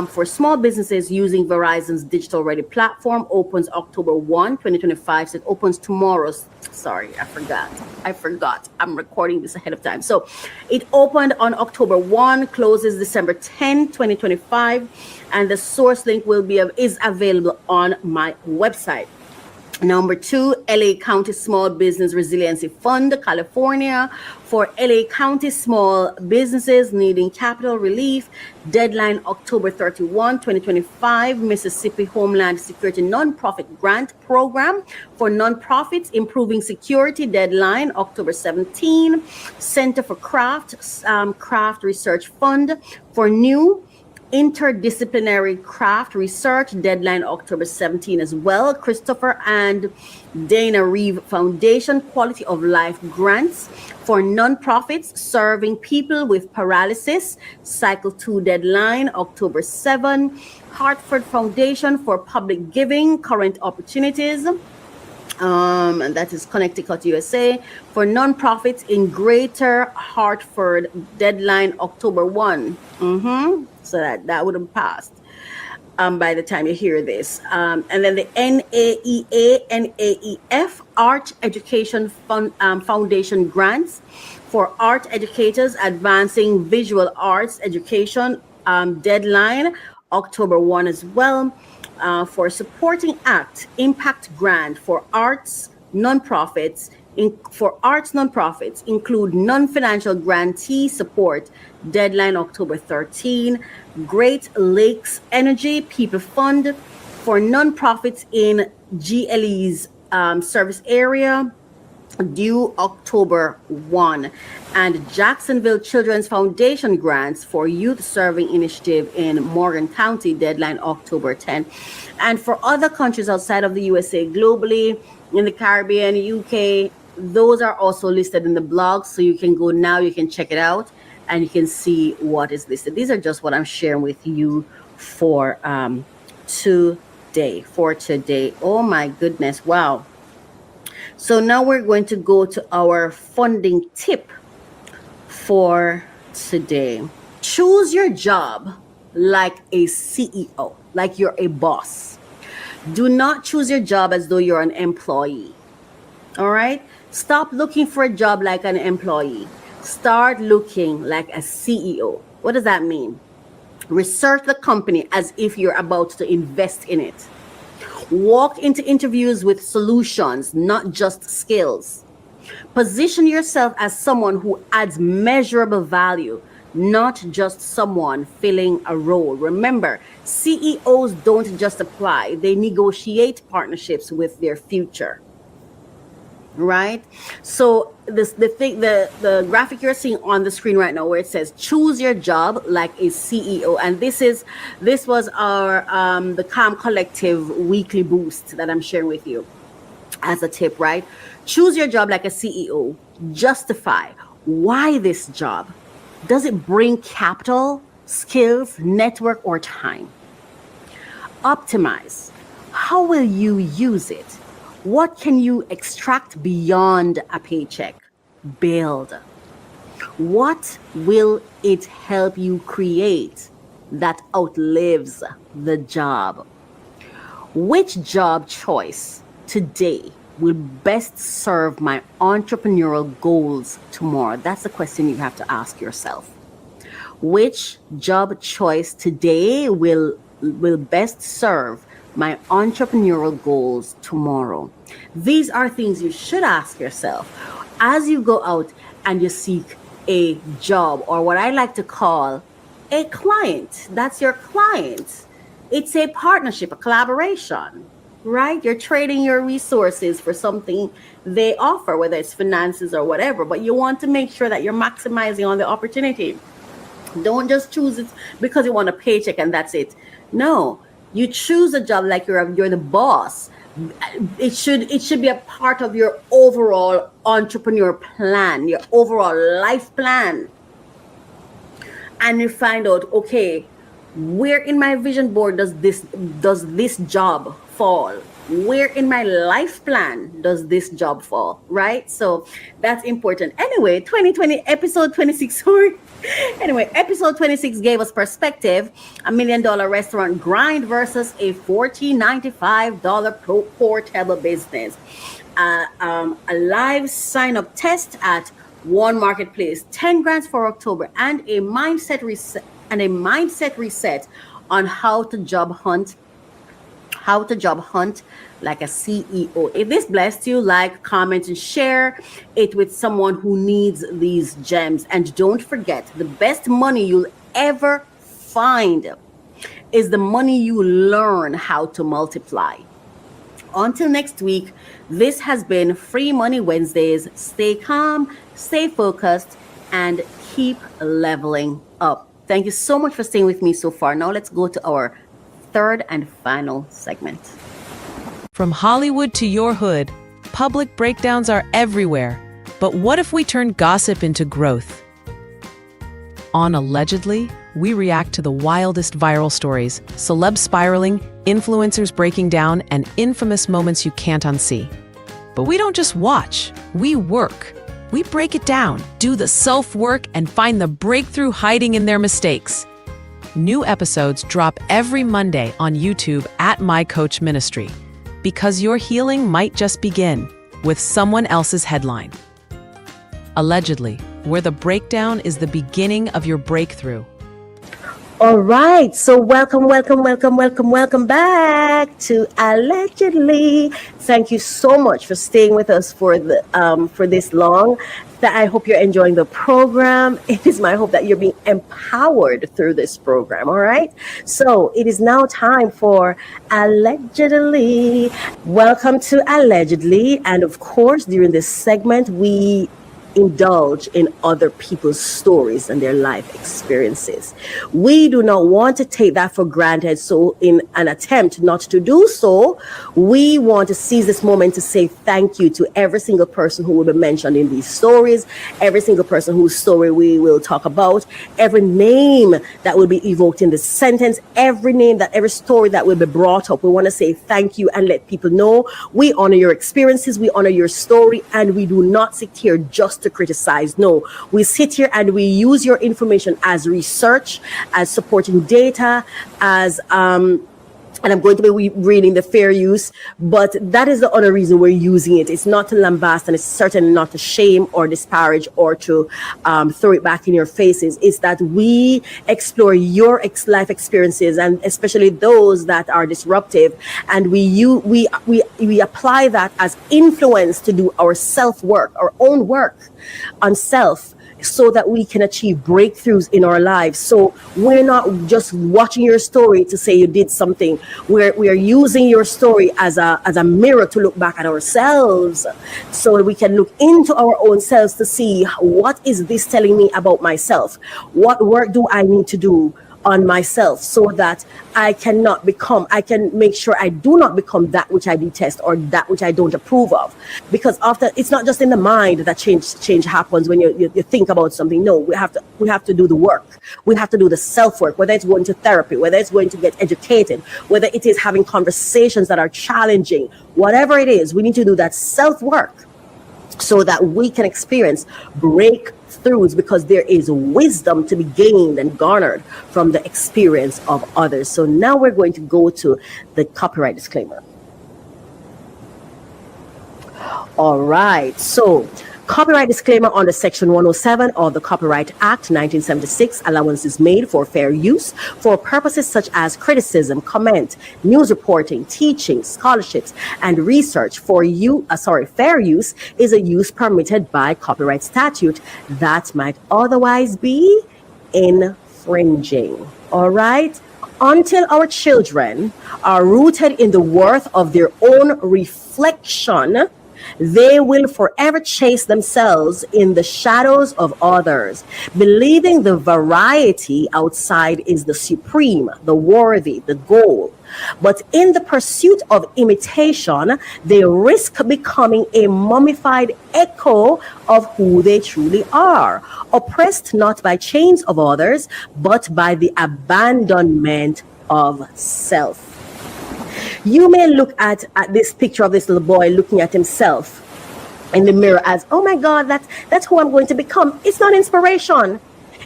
for small businesses using Verizon's Digital Ready platform, opens October 1, 2025. So it opens tomorrow. Sorry, I forgot. I'm recording this ahead of time. So it opened on October 1, closes December 10, 2025. And the source link is available on my website. Number 2, LA County Small Business Resiliency Fund, California, for LA County small businesses needing capital relief. Deadline October 31, 2025. Mississippi Homeland Security Nonprofit Grant Program for nonprofits improving security. Deadline October 17. Center for Craft Research Fund for new interdisciplinary craft research. Deadline October 17 as well. Christopher and Dana Reeve Foundation Quality of Life Grants for nonprofits serving people with paralysis. Cycle 2 deadline October 7. Hartford Foundation for Public Giving Current Opportunities. And that is Connecticut, USA, for nonprofits in Greater Hartford. Deadline October 1. So that would have passed by the time you hear this. And then the NAEF Art Education Foundation grants for art educators advancing visual arts education. Deadline October 1 as well. For Supporting Act Impact Grant for arts nonprofits for arts nonprofits include non-financial grantee support, deadline October 13, Great Lakes Energy People Fund for nonprofits in GLE's service area, due October 1, and Jacksonville Children's Foundation grants for youth serving initiative in Morgan County, deadline October 10. And for other countries outside of the USA, globally, in the Caribbean, UK, those are also listed in the blog. So you can go now, you can check it out, and you can see what is listed. These are just what I'm sharing with you for today. Oh my goodness, wow. So now we're going to go to our funding tip for today. Choose your job like a CEO, like you're a boss. Do not choose your job as though you're an employee. All right? Stop looking for a job like an employee. Start looking like a CEO. What does that mean? Research the company as if you're about to invest in it. Walk into interviews with solutions, not just skills. Position yourself as someone who adds measurable value, not just someone filling a role. Remember, CEOs don't just apply, they negotiate partnerships with their future. Right? So the graphic you're seeing on the screen right now, where it says choose your job like a CEO, and this was our the Calm Collective weekly boost that I'm sharing with you as a tip, right? Choose your job like a CEO. Justify why this job. Does it bring capital, skills, network, or time? Optimize. How will you use it? What can you extract beyond a paycheck? Build. What will it help you create that outlives the job? Which job choice today will best serve my entrepreneurial goals tomorrow? That's the question you have to ask yourself. Which job choice today will best serve my entrepreneurial goals tomorrow? These are things you should ask yourself as you go out and you seek a job, or what I like to call a client. That's your client. It's a partnership, a collaboration, right? You're trading your resources for something they offer, whether it's finances or whatever, but you want to make sure that you're maximizing on the opportunity. Don't just choose it because you want a paycheck and that's it. No, you choose a job like you're the boss. It should be a part of your overall entrepreneur plan, your overall life plan. And you find out, okay, where in my vision board does this job fall? Where in my life plan does this job fall, right? So that's important. Anyway, 2020 episode 26, sorry. Anyway, episode 26 gave us perspective, $1 million restaurant grind versus a $14.95 portable business. A live sign-up test at One Marketplace, 10 grants for October, and a mindset reset on how to job hunt like a CEO. If this blessed you, like, comment, and share it with someone who needs these gems. And don't forget, the best money you'll ever find is the money you learn how to multiply. Until next week, this has been Free Money Wednesdays. Stay calm, stay focused, and keep leveling up. Thank you so much for staying with me so far. Now let's go to our third and final segment. From Hollywood to your hood, public breakdowns are everywhere. But what if we turn gossip into growth? On Allegedly, we react to the wildest viral stories, celebs spiraling, influencers breaking down, and infamous moments you can't unsee. But we don't just watch, we work. We break it down, do the self-work, and find the breakthrough hiding in their mistakes. New episodes drop every Monday on YouTube at My Coach Ministry, because your healing might just begin with someone else's headline. Allegedly, where the breakdown is the beginning of your breakthrough. All right. So welcome back to Allegedly. Thank you so much for staying with us for this long. I hope you're enjoying the program. It is my hope that you're being empowered through this program. All right. So it is now time for Allegedly. Welcome to Allegedly. And of course, during this segment, we indulge in other people's stories and their life experiences. We do not want to take that for granted. So in an attempt not to do so, we want to seize this moment to say thank you to every single person who will be mentioned in these stories, every single person whose story we will talk about, every name that will be evoked in this sentence, every story that will be brought up. We want to say thank you and let people know we honor your experiences, we honor your story, and we do not sit here just to criticize. No, we sit here and we use your information as research, as supporting data, as and I'm going to be reading the fair use, but that is the other reason we're using it. It's not to lambast, and it's certainly not to shame or disparage or to throw it back in your faces. It's that we explore your life experiences, and especially those that are disruptive, and we apply that as influence to do our self-work, our own work on self, so that we can achieve breakthroughs in our lives. So we're not just watching your story to say you did something. We are using your story as a mirror to look back at ourselves, so we can look into our own selves to see, what is this telling me about myself? What work do I need to do on myself so that I can make sure I do not become that which I detest or that which I don't approve of. Because often it's not just in the mind that change happens when you think about something. No, we have to do the work. We have to do the self-work, whether it's going to therapy, whether it's going to get educated, whether it is having conversations that are challenging, whatever it is, we need to do that self-work so that we can experience breakthroughs, because there is wisdom to be gained and garnered from the experience of others. So now we're going to go to the copyright disclaimer. All right. So copyright disclaimer under Section 107 of the Copyright Act 1976. Allowance is made for fair use for purposes such as criticism, comment, news reporting, teaching, scholarships, and research. Fair use is a use permitted by copyright statute that might otherwise be infringing. All right? Until our children are rooted in the worth of their own reflection, they will forever chase themselves in the shadows of others, believing the variety outside is the supreme, the worthy, the goal. But in the pursuit of imitation, they risk becoming a mummified echo of who they truly are, oppressed not by chains of others, but by the abandonment of self. You may look at this picture of this little boy looking at himself in the mirror as, oh my God, that's who I'm going to become. It's not inspiration.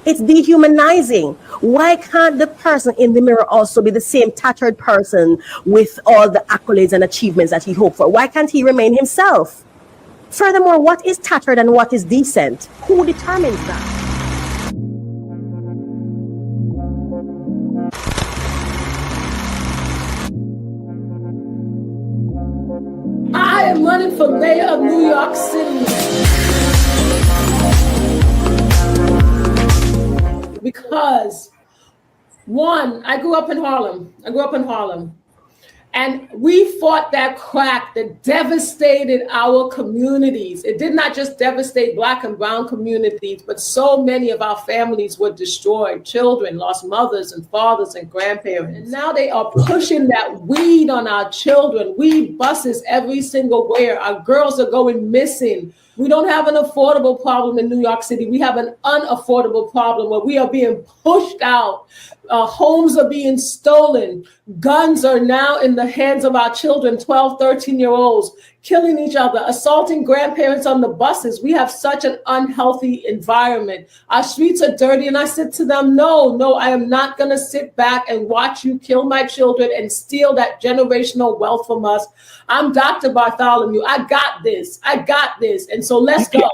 It's dehumanizing. Why can't the person in the mirror also be the same tattered person with all the accolades and achievements that he hoped for? Why can't he remain himself? Furthermore, what is tattered and what is decent? Who determines that? I am running for mayor of New York City because, one, I grew up in Harlem. And we fought that crack that devastated our communities. It did not just devastate Black and brown communities, but so many of our families were destroyed. Children lost mothers and fathers and grandparents. And now they are pushing that weed on our children. Weed buses every single where. Our girls are going missing. We don't have an affordable problem in New York City. We have an unaffordable problem where we are being pushed out. Homes are being stolen. Guns are now in the hands of our children, 12, 13-year-olds, killing each other, assaulting grandparents on the buses. We have such an unhealthy environment. Our streets are dirty. And I said to them, no, I am not going to sit back and watch you kill my children and steal that generational wealth from us. I'm Dr. Bartholomew. I got this. And so let's go.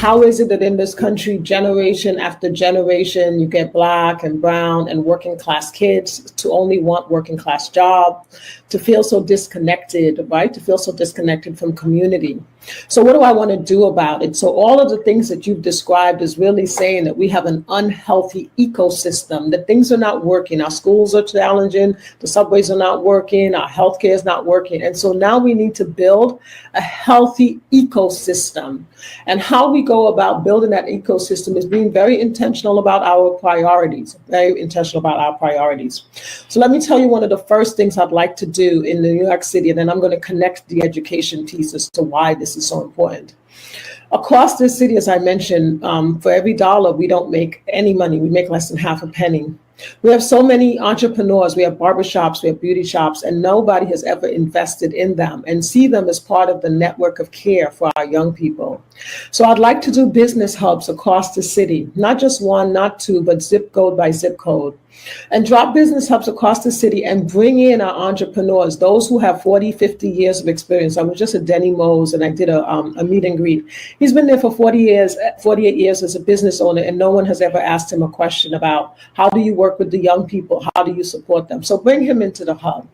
How is it that in this country, generation after generation, you get Black and brown and working class kids to only want working class job, to feel so disconnected, right? To feel so disconnected from community. So what do I want to do about it? So all of the things that you've described is really saying that we have an unhealthy ecosystem, that things are not working. Our schools are challenging, the subways are not working, our healthcare is not working. And so now we need to build a healthy ecosystem. And how we go about building that ecosystem is being very intentional about our priorities, very intentional about our priorities. So let me tell you one of the first things I'd like to do in New York City, and then I'm going to connect the education piece as to why this is so important. Across this city, as I mentioned, for every dollar, we don't make any money. We make less than half a penny. We have so many entrepreneurs, we have barbershops, we have beauty shops, and nobody has ever invested in them and see them as part of the network of care for our young people. So I'd like to do business hubs across the city, not just one, not two, but zip code by zip code. And drop business hubs across the city and bring in our entrepreneurs, those who have 40, 50 years of experience. I was just at Denny Mo's and I did a meet and greet. He's been there for 48 years as a business owner, and no one has ever asked him a question about how do you work with the young people? How do you support them? So bring him into the hub.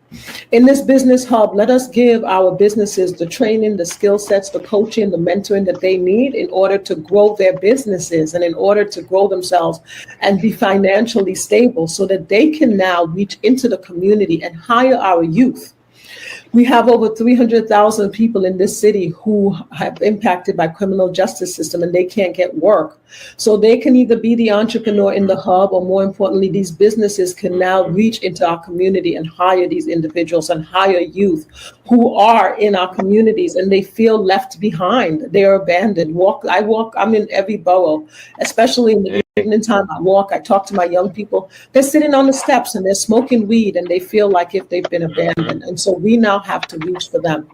In this business hub, let us give our businesses the training, the skill sets, the coaching, the mentoring that they need in order to grow their businesses and in order to grow themselves and be financially stable, so that they can now reach into the community and hire our youth. We have over 300,000 people in this city who have impacted by criminal justice system and they can't get work. So they can either be the entrepreneur in the hub, or more importantly, these businesses can now reach into our community and hire these individuals and hire youth who are in our communities and they feel left behind. They are abandoned. I'm in every borough, especially in the evening time. I talk to my young people. They're sitting on the steps and they're smoking weed and they feel like if they've been abandoned. And so we now have to reach for them.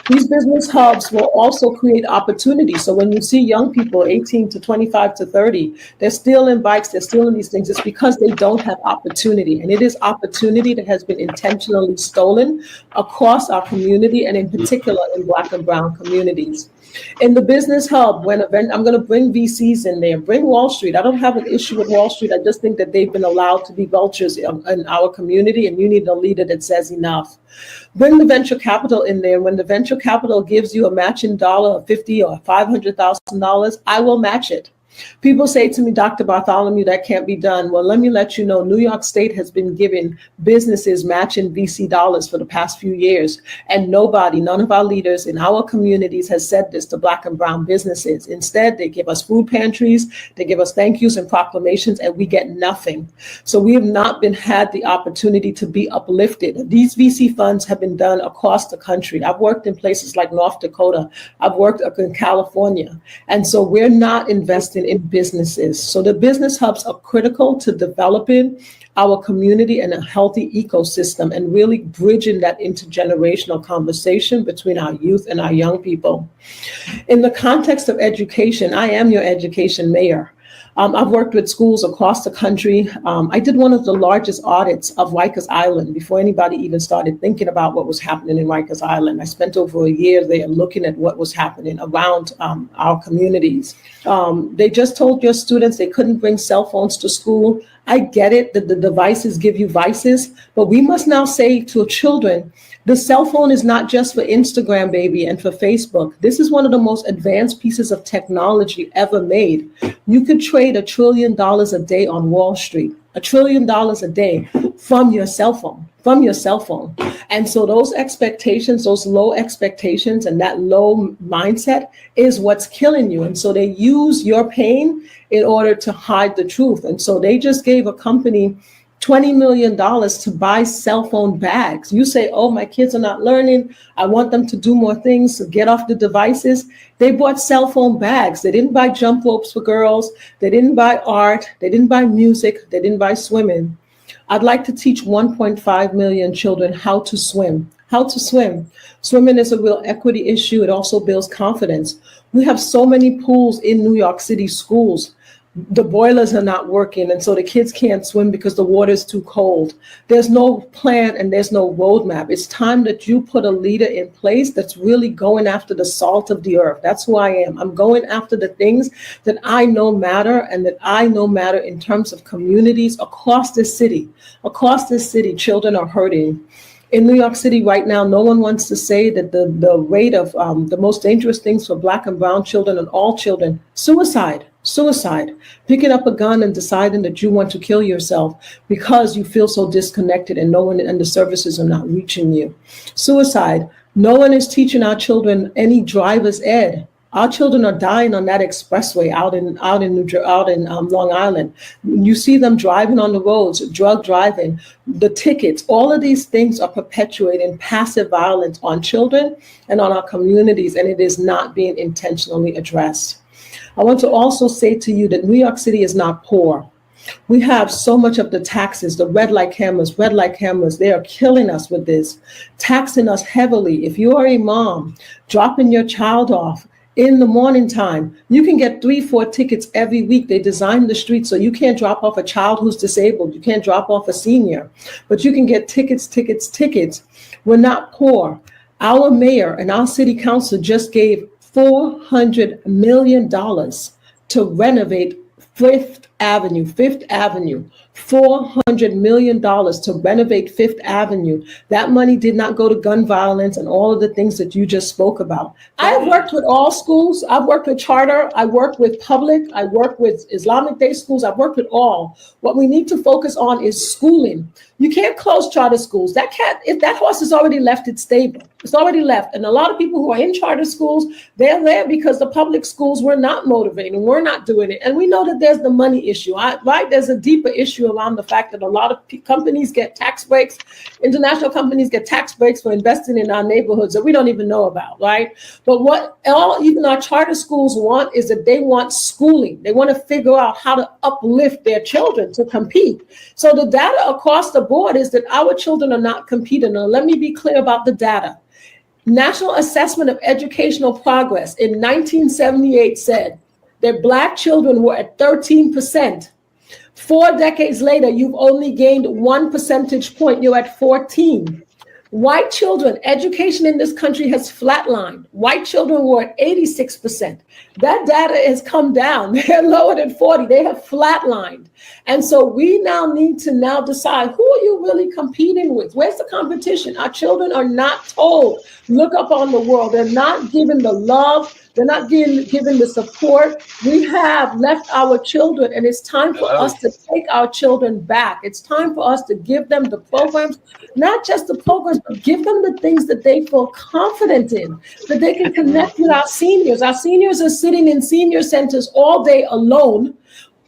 These business hubs will also create opportunities. So when you see young people 18 to 25 to 30, they're still in bikes, they're still in these things. It's because they don't have opportunity. And it is opportunity that has been intentionally stolen across our community and in particular in Black and brown communities. In the business hub, I'm going to bring VCs in there, bring Wall Street. I don't have an issue with Wall Street. I just think that they've been allowed to be vultures in our community, and you need a leader that says enough. Bring the venture capital in there. When the venture capital gives you a matching dollar of $50,000 or $500,000, I will match it. People say to me, Dr. Bartholomew, that can't be done. Well, let me let you know, New York State has been giving businesses matching VC dollars for the past few years. And none of our leaders in our communities has said this to Black and brown businesses. Instead, they give us food pantries, they give us thank yous and proclamations, and we get nothing. So we have not had the opportunity to be uplifted. These VC funds have been done across the country. I've worked in places like North Dakota. I've worked up in California. And so we're not investing in businesses. So the business hubs are critical to developing our community and a healthy ecosystem and really bridging that intergenerational conversation between our youth and our young people. In the context of education, I am your education mayor. I've worked with schools across the country. I did one of the largest audits of Rikers Island before anybody even started thinking about what was happening in Rikers Island. I spent over a year there looking at what was happening around our communities. They just told your students they couldn't bring cell phones to school. I get it that the devices give you vices, but we must now say to children, the cell phone is not just for Instagram, baby, and for Facebook. This is one of the most advanced pieces of technology ever made. You could trade $1 trillion a day on Wall Street, $1 trillion a day from your cell phone. And so those expectations, those low expectations and that low mindset is what's killing you. And so they use your pain in order to hide the truth. And so they just gave a company $20 million to buy cell phone bags. You say, oh, my kids are not learning. I want them to do more things, to get off the devices. They bought cell phone bags. They didn't buy jump ropes for girls. They didn't buy art. They didn't buy music. They didn't buy swimming. I'd like to teach 1.5 million children how to swim. Swimming is a real equity issue. It also builds confidence. We have so many pools in New York City schools. the boilers are not working, and so the kids can't swim because the water is too cold. There's no plan and there's no roadmap. It's time that you put a leader in place that's really going after the salt of the earth. That's who I am. I'm going after the things that I know matter, and that I know matter in terms of communities across this city. Across this city, children are hurting. In New York City right now, no one wants to say that the rate of the most dangerous things for Black and brown children and all children, suicide, picking up a gun and deciding that you want to kill yourself because you feel so disconnected and no one and the services are not reaching you. Suicide, no one is teaching our children any driver's ed. Our children are dying on that expressway out in Long Island. You see them driving on the roads, drug driving, the tickets. All of these things are perpetuating passive violence on children and on our communities, and it is not being intentionally addressed. I want to also say to you that New York City is not poor. We have so much of the taxes, the red light cameras, they are killing us with this, taxing us heavily. If you are a mom dropping your child off in the morning time, you can get 3-4 tickets every week. They design the streets so you can't drop off a child who's disabled. You can't drop off a senior, but you can get tickets. We're not poor. Our mayor and our city council just gave $400 million to renovate Fifth Avenue, $400 million to renovate Fifth Avenue. That money did not go to gun violence and all of the things that you just spoke about. I've worked with all schools. I've worked with charter. I work with public. I work with Islamic day schools. I've worked with all. What we need to focus on is schooling. You can't close charter schools. If that horse has already left its stable. It's already left. And a lot of people who are in charter schools, they're there because the public schools were not motivating. We're not doing it. And we know that there's the money issue, right? There's a deeper issue around the fact that a lot of companies get tax breaks. International companies get tax breaks for investing in our neighborhoods that we don't even know about, right? But what even our charter schools want is that they want schooling. They want to figure out how to uplift their children to compete. So the data across the board is that our children are not competing. Now, let me be clear about the data. National Assessment of Educational Progress in 1978 said that Black children were at 13%. 4 decades later, you've only gained 1 percentage point. You're at 14. White children, education in this country has flatlined. White children were at 86%. That data has come down. They're lower than 40. They have flatlined. And so we now need to decide, who are you really competing with? Where's the competition? Our children are not told, look up on the world. They're not given the love. They're not given the support. We have left our children, and it's time for us to take our children back. It's time for us to give them the programs, not just the programs, but give them the things that they feel confident in, that they can connect with our seniors. Our seniors are sitting in senior centers all day alone.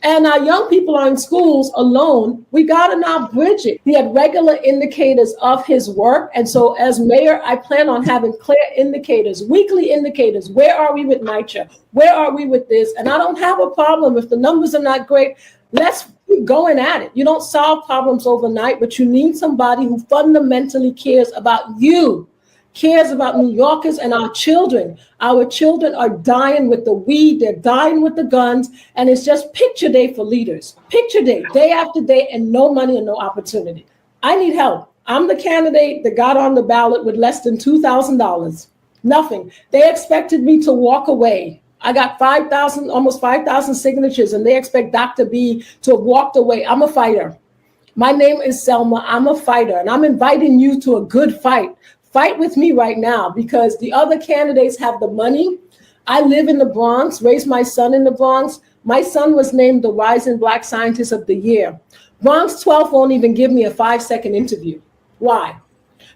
And our young people are in schools alone. We got to now bridge it. He had regular indicators of his work. And so as mayor, I plan on having clear indicators, weekly indicators. Where are we with NYCHA? Where are we with this? And I don't have a problem if the numbers are not great. Let's keep going at it. You don't solve problems overnight, but you need somebody who fundamentally cares about you, cares about New Yorkers and our children. Our children are dying with the weed, they're dying with the guns, and it's just picture day for leaders. Picture day after day, and no money and no opportunity. I need help. I'm the candidate that got on the ballot with less than $2,000. Nothing. They expected me to walk away. I got almost 5,000 signatures, and they expect Dr. B to have walked away. I'm a fighter. My name is Selma. I'm a fighter, and I'm inviting you to a good fight. Fight with me right now, because the other candidates have the money. I live in the Bronx, raised my son in the Bronx. My son was named the Rising Black Scientist of the Year. Bronx 12 won't even give me a 5-second interview. Why?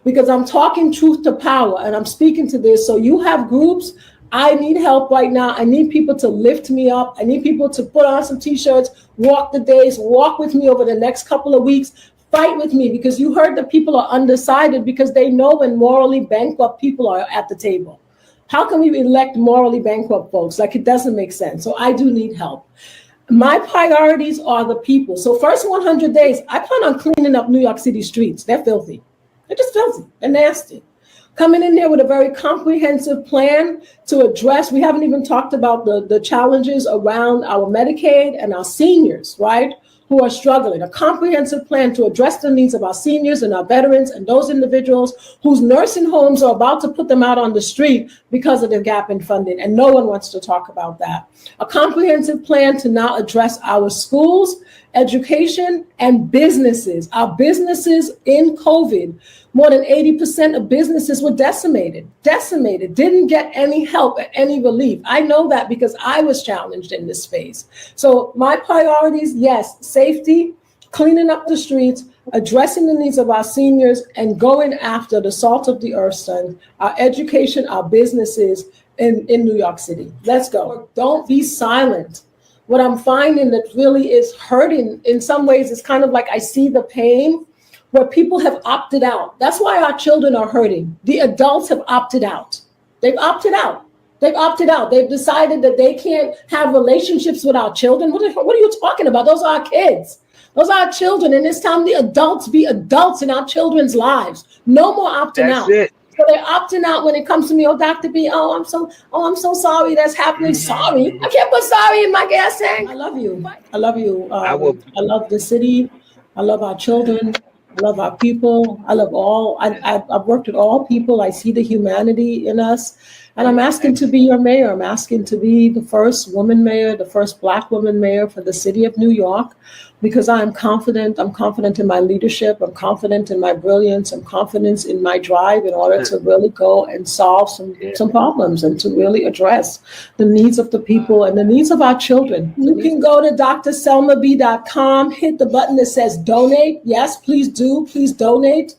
Because I'm talking truth to power, and I'm speaking to this. So you have groups. I need help right now. I need people to lift me up. I need people to put on some t-shirts, walk the days, walk with me over the next couple of weeks. Fight with me, because you heard that people are undecided because they know when morally bankrupt people are at the table. How can we elect morally bankrupt folks? Like, it doesn't make sense. So I do need help. My priorities are the people. So first 100 days, I plan on cleaning up New York City streets. They're filthy. They're just filthy. They're nasty. coming in there with a very comprehensive plan to address, we haven't even talked about the challenges around our Medicaid and our seniors, right, who are struggling. A comprehensive plan to address the needs of our seniors and our veterans and those individuals whose nursing homes are about to put them out on the street because of the gap in funding, and no one wants to talk about that. A comprehensive plan to now address our schools, education, and businesses. Our businesses in COVID, more than 80% of businesses were decimated, didn't get any help, any relief. I know that because I was challenged in this space. So my priorities, yes, safety, cleaning up the streets, addressing the needs of our seniors, and going after the salt of the earth, son, our education, our businesses in New York City. Let's go. Don't be silent. What I'm finding that really is hurting in some ways is kind of like I see the pain where people have opted out. That's why our children are hurting. The adults have opted out. They've opted out. They've opted out. They've decided that they can't have relationships with our children. What are you talking about? Those are our kids. Those are our children. And it's time the adults be adults in our children's lives. No more opting out. That's it. So they're opting out when it comes to me. Oh, Dr. B, I'm so sorry that's happening. Sorry. I can't put sorry in my gas tank. I love you. I love you. I love the city. I love our children. I love our people. I love all. I've worked with all people. I see the humanity in us. And I'm asking to be your mayor. I'm asking to be the first woman mayor, the first Black woman mayor for the city of New York, because I am confident. I'm confident in my leadership. I'm confident in my brilliance. I'm confident in my drive in order to really go and solve some problems and to really address the needs of the people and the needs of our children. You can go to drselmab.com, hit the button that says donate. Yes, please do. Please donate.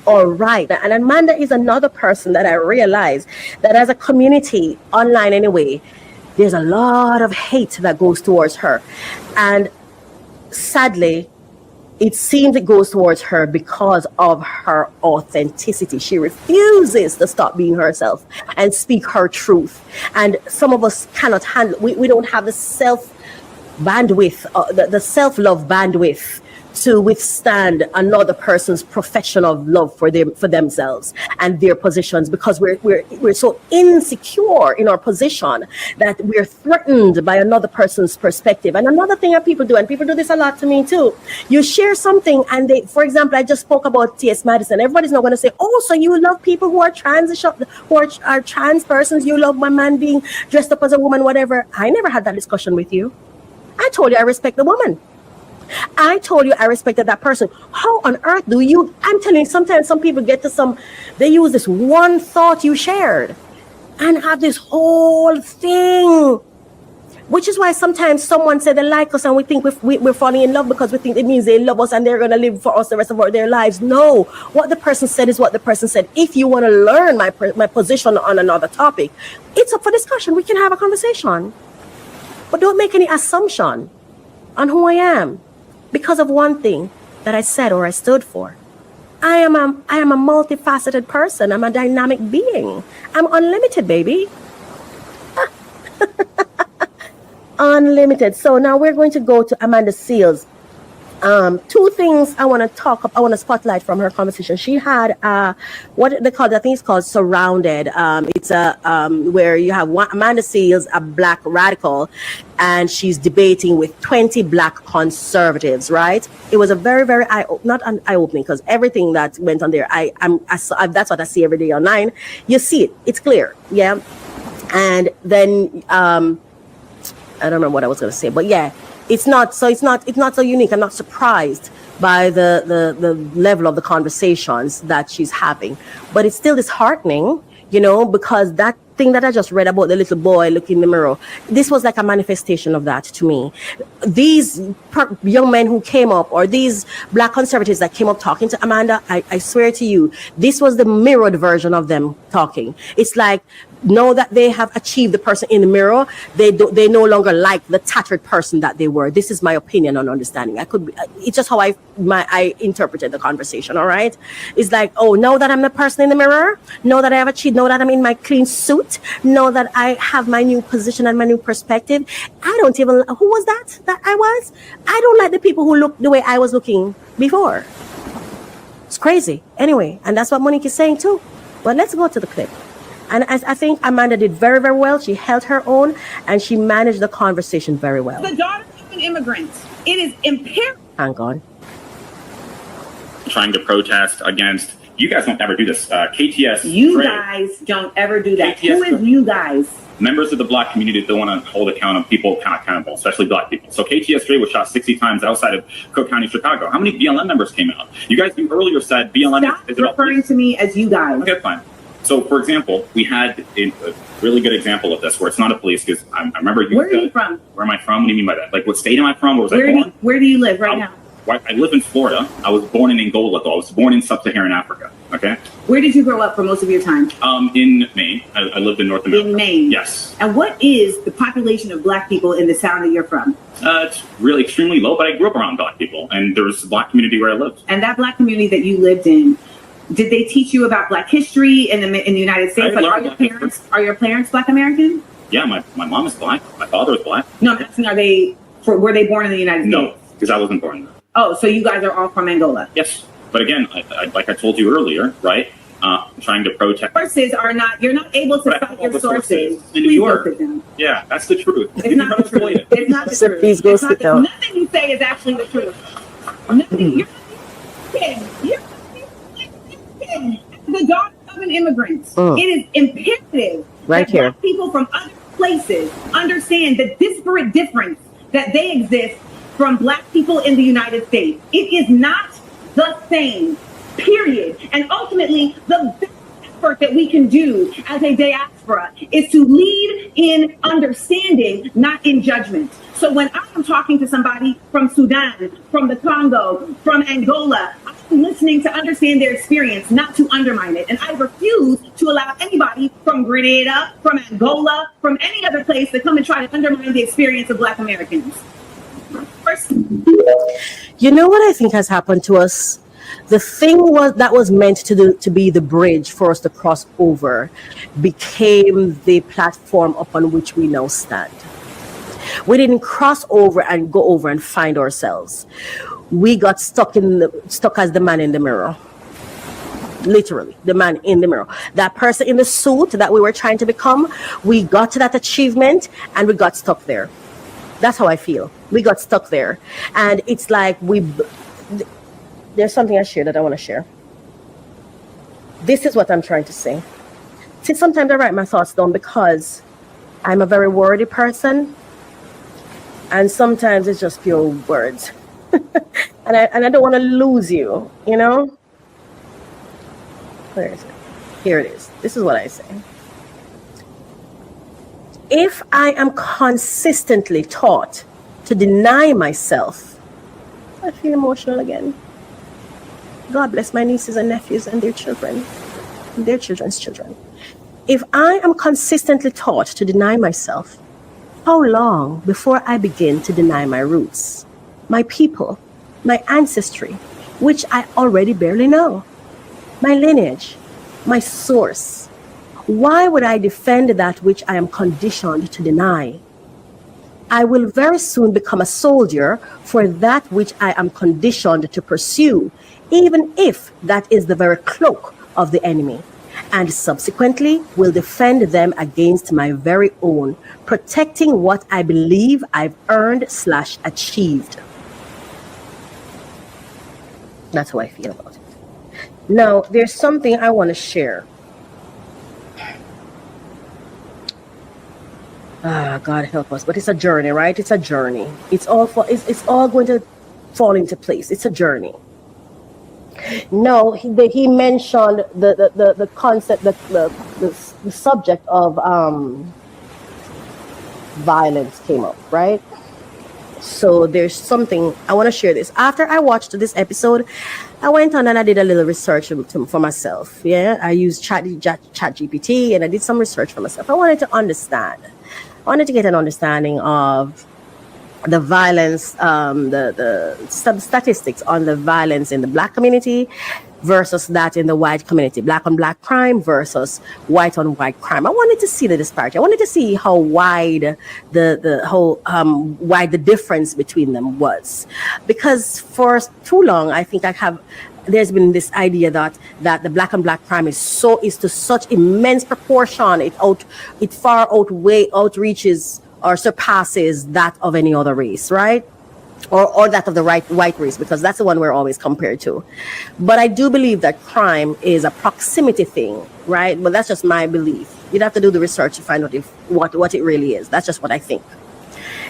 All right. And Amanda is another person that I realize that as a community, online anyway, there's a lot of hate that goes towards her. And sadly, it seems it goes towards her because of her authenticity. She refuses to stop being herself and speak her truth. And some of us cannot handle, we don't have the self-bandwidth, the self-love bandwidth to withstand another person's profession of love for themselves and their positions, because we're so insecure in our position that we're threatened by another person's perspective. And another thing that people do, and people do this a lot to me too, you share something and they, for example, I just spoke about T.S. Madison. Everybody's not going to say, oh, so you love people who are are trans persons, you love my man being dressed up as a woman, whatever. I never had that discussion with you. I told you I respect the woman. I told you I respected that person. How on earth do you? I'm telling you, sometimes some people get to they use this one thought you shared and have this whole thing. Which is why sometimes someone said they like us and we think we're falling in love because we think it means they love us and they're going to live for us the rest of their lives. No, what the person said is what the person said. If you want to learn my position on another topic, it's up for discussion. We can have a conversation. But don't make any assumption on who I am because of one thing that I said or I stood for. I am a multifaceted person. I'm a dynamic being. I'm unlimited, baby. Unlimited. So now we're going to go to Amanda Seales. Two things I want to spotlight from her conversation. She had what they call, I think it's called Surrounded. It's where you have Amanda Seales, a Black radical, and she's debating with 20 Black conservatives, right? It was a very, very not eye-opening, because everything that went on there, that's what I see every day online. You see it, it's clear, yeah. And then I don't remember what I was going to say, but yeah. It's not so unique. I'm not surprised by the level of the conversations that she's having, but it's still disheartening, because that thing that I just read about the little boy looking in the mirror, this was like a manifestation of that to me. These young men who came up, or these Black conservatives that came up talking to Amanda, I swear to you, this was the mirrored version of them talking. It's like know that they have achieved the person in the mirror, they no longer like the tattered person that they were. This is my opinion on understanding. It's just how I interpreted the conversation. All right, it's like, oh, now that I'm the person in the mirror, know that I have achieved, know that I'm in my clean suit, know that I have my new position and my new perspective. I don't even, who was that I was? I don't like the people who look the way I was looking before. It's crazy. Anyway, and that's what Monique is saying too. But let's go to the clip. And I think Amanda did very, very well. She held her own and she managed the conversation very well. The daughter of an immigrant. It is imperative. Hang on. Trying to protest against, you guys don't ever do this, KTS. You guys don't ever do that. KTS, who is you guys? Members of the black community don't want to hold people accountable, especially black people. So KTS Trade was shot 60 times outside of Cook County, Chicago. How many BLM members came out? You guys, you earlier said BLM is referring to me as you guys. Okay, fine. So, for example, we had a really good example of this where it's not a police, because I remember you. Where are you from? Where am I from? What do you mean by that? Like, what state am I from? Where was I born? Where do you live right now? I live in Florida. I was born in Angola, though. I was born in sub-Saharan Africa. Okay. Where did you grow up for most of your time? In Maine. I lived in North America. In Maine. Yes. And what is the population of black people in the town that you're from? It's really extremely low, but I grew up around black people, and there was a black community where I lived. And that black community that you lived in, did they teach you about black history in the United States? Like, are your parents black American? Yeah, my mom is black. My father is black. No, were they born in the United States? No, because I wasn't born there. Oh, so you guys are all from Angola? Yes, but again, like I told you earlier, right? Trying to protest. Sources are not. You're not able to cite your sources. In New York. Yeah, that's the truth. It's not the truth. It's not the truth. Please go sit down. Nothing you say is actually the truth. Nothing. You're kidding. The daughter of an immigrant. It is imperative that black people from other places understand the disparate difference that they exist from black people in the United States. It is not the same, period. And ultimately, the best effort that we can do as a diaspora is to lead in understanding, not in judgment. So when I am talking to somebody from Sudan, from the Congo, from Angola, I'm listening to understand their experience, not to undermine it. And I refuse to allow anybody from Grenada, from Angola, from any other place to come and try to undermine the experience of Black Americans. First. You know what I think has happened to us? The thing that was meant to be the bridge for us to cross over became the platform upon which we now stand. We didn't cross over and go over and find ourselves. We got stuck as the man in the mirror. Literally, the man in the mirror. That person in the suit that we were trying to become, we got to that achievement and we got stuck there. That's how I feel. We got stuck there. And it's like there's something I share that I want to share. This is what I'm trying to say. See, sometimes I write my thoughts down because I'm a very wordy person. And sometimes it's just pure words. and I don't want to lose you, you know? Where is it? Here it is. This is what I say. If I am consistently taught to deny myself, I feel emotional again. God bless my nieces and nephews and their children, and their children's children. If I am consistently taught to deny myself, how long before I begin to deny my roots, my people, my ancestry, which I already barely know, my lineage, my source? Why would I defend that which I am conditioned to deny? I will very soon become a soldier for that which I am conditioned to pursue, even if that is the very cloak of the enemy, and subsequently will defend them against my very own, protecting what I believe I've earned/achieved. That's how I feel about it. Now, there's something I want to share. God help us, but it's a journey, right? It's a journey. It's all going to fall into place. It's a journey. No, he mentioned the concept, the subject of violence came up, right? So there's something I want to share this. After I watched this episode, I went on and I did a little research for myself. Yeah, I used Chat GPT and I did some research for myself. I wanted to understand. I wanted to get an understanding of the violence, the statistics on the violence in the Black community versus that in the white community, Black on Black crime versus white on white crime. I wanted to see the disparity. I wanted to see how wide wide the difference between them was, because for too long I think there's been this idea that the Black on Black crime is to such immense proportion it far outreaches or surpasses that of any other race, right? Or that of the white race, because that's the one we're always compared to. But I do believe that crime is a proximity thing, right? But that's just my belief. You'd have to do the research to find out what it really is. That's just what I think.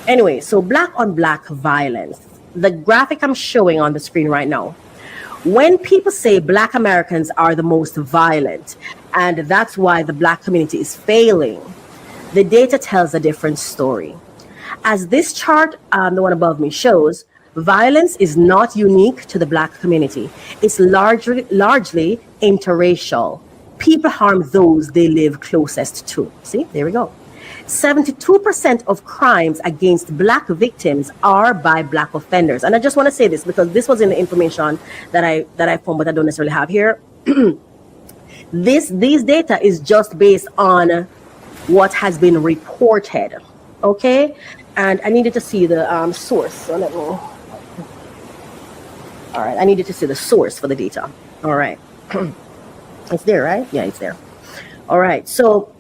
Anyway, so Black on Black violence. The graphic I'm showing on the screen right now. When people say Black Americans are the most violent, and that's why the Black community is failing, the data tells a different story. As this chart, the one above me, shows, violence is not unique to the Black community. It's largely interracial. People harm those they live closest to. See, there we go. 72% of crimes against Black victims are by Black offenders. And I just want to say this because this was in the information that I found, but I don't necessarily have here. These data is just based on what has been reported, okay? And I needed to see the source. So let me. All right, I needed to see the source for the data. All right, it's there, right? Yeah, it's there. All right, so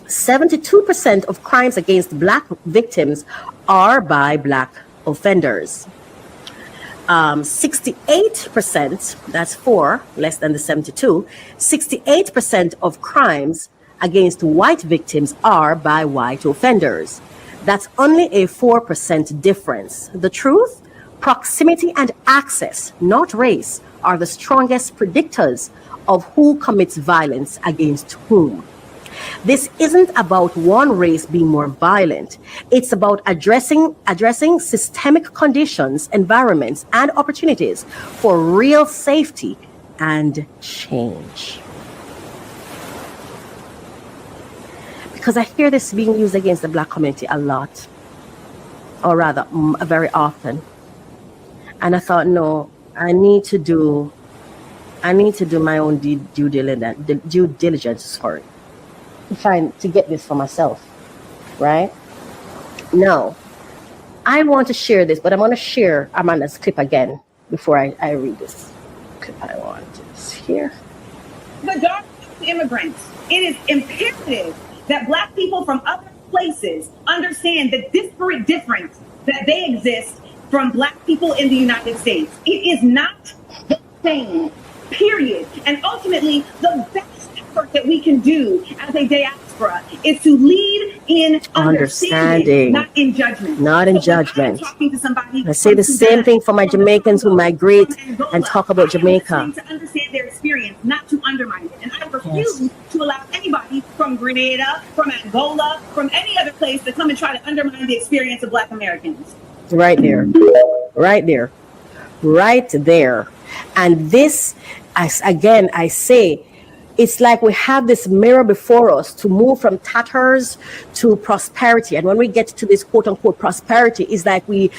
72% of crimes against Black victims are by Black offenders. 68%, that's 4, less than the 72, 68% of crimes against white victims are by white offenders. That's only a 4% difference. The truth, proximity and access, not race, are the strongest predictors of who commits violence against whom. This isn't about one race being more violent. It's about addressing systemic conditions, environments, and opportunities for real safety and change. Because I hear this being used against the Black community a lot, or rather, very often. And I thought, no, I need to do my own due diligence, to get this for myself, right? Now, I want to share this, but I'm going to share Amanda's clip again before I read this clip. I want this here. The dark immigrants. It is imperative that Black people from other places understand the disparate difference that they exist from Black people in the United States. It is not the same, period. And ultimately, the best effort that we can do as a diaspora is to lead in understanding, not in judgment. Not in judgment. Talking to somebody, I say the same thing for my Jamaicans who migrate and talk about Jamaica. To understand their experience, not to undermine it. And I refuse to allow anybody from Grenada, from Angola, from any other place to come and try to undermine the experience of Black Americans. Right there. And this, again, I say, it's like we have this mirror before us to move from tatters to prosperity. And when we get to this quote unquote prosperity, it's like we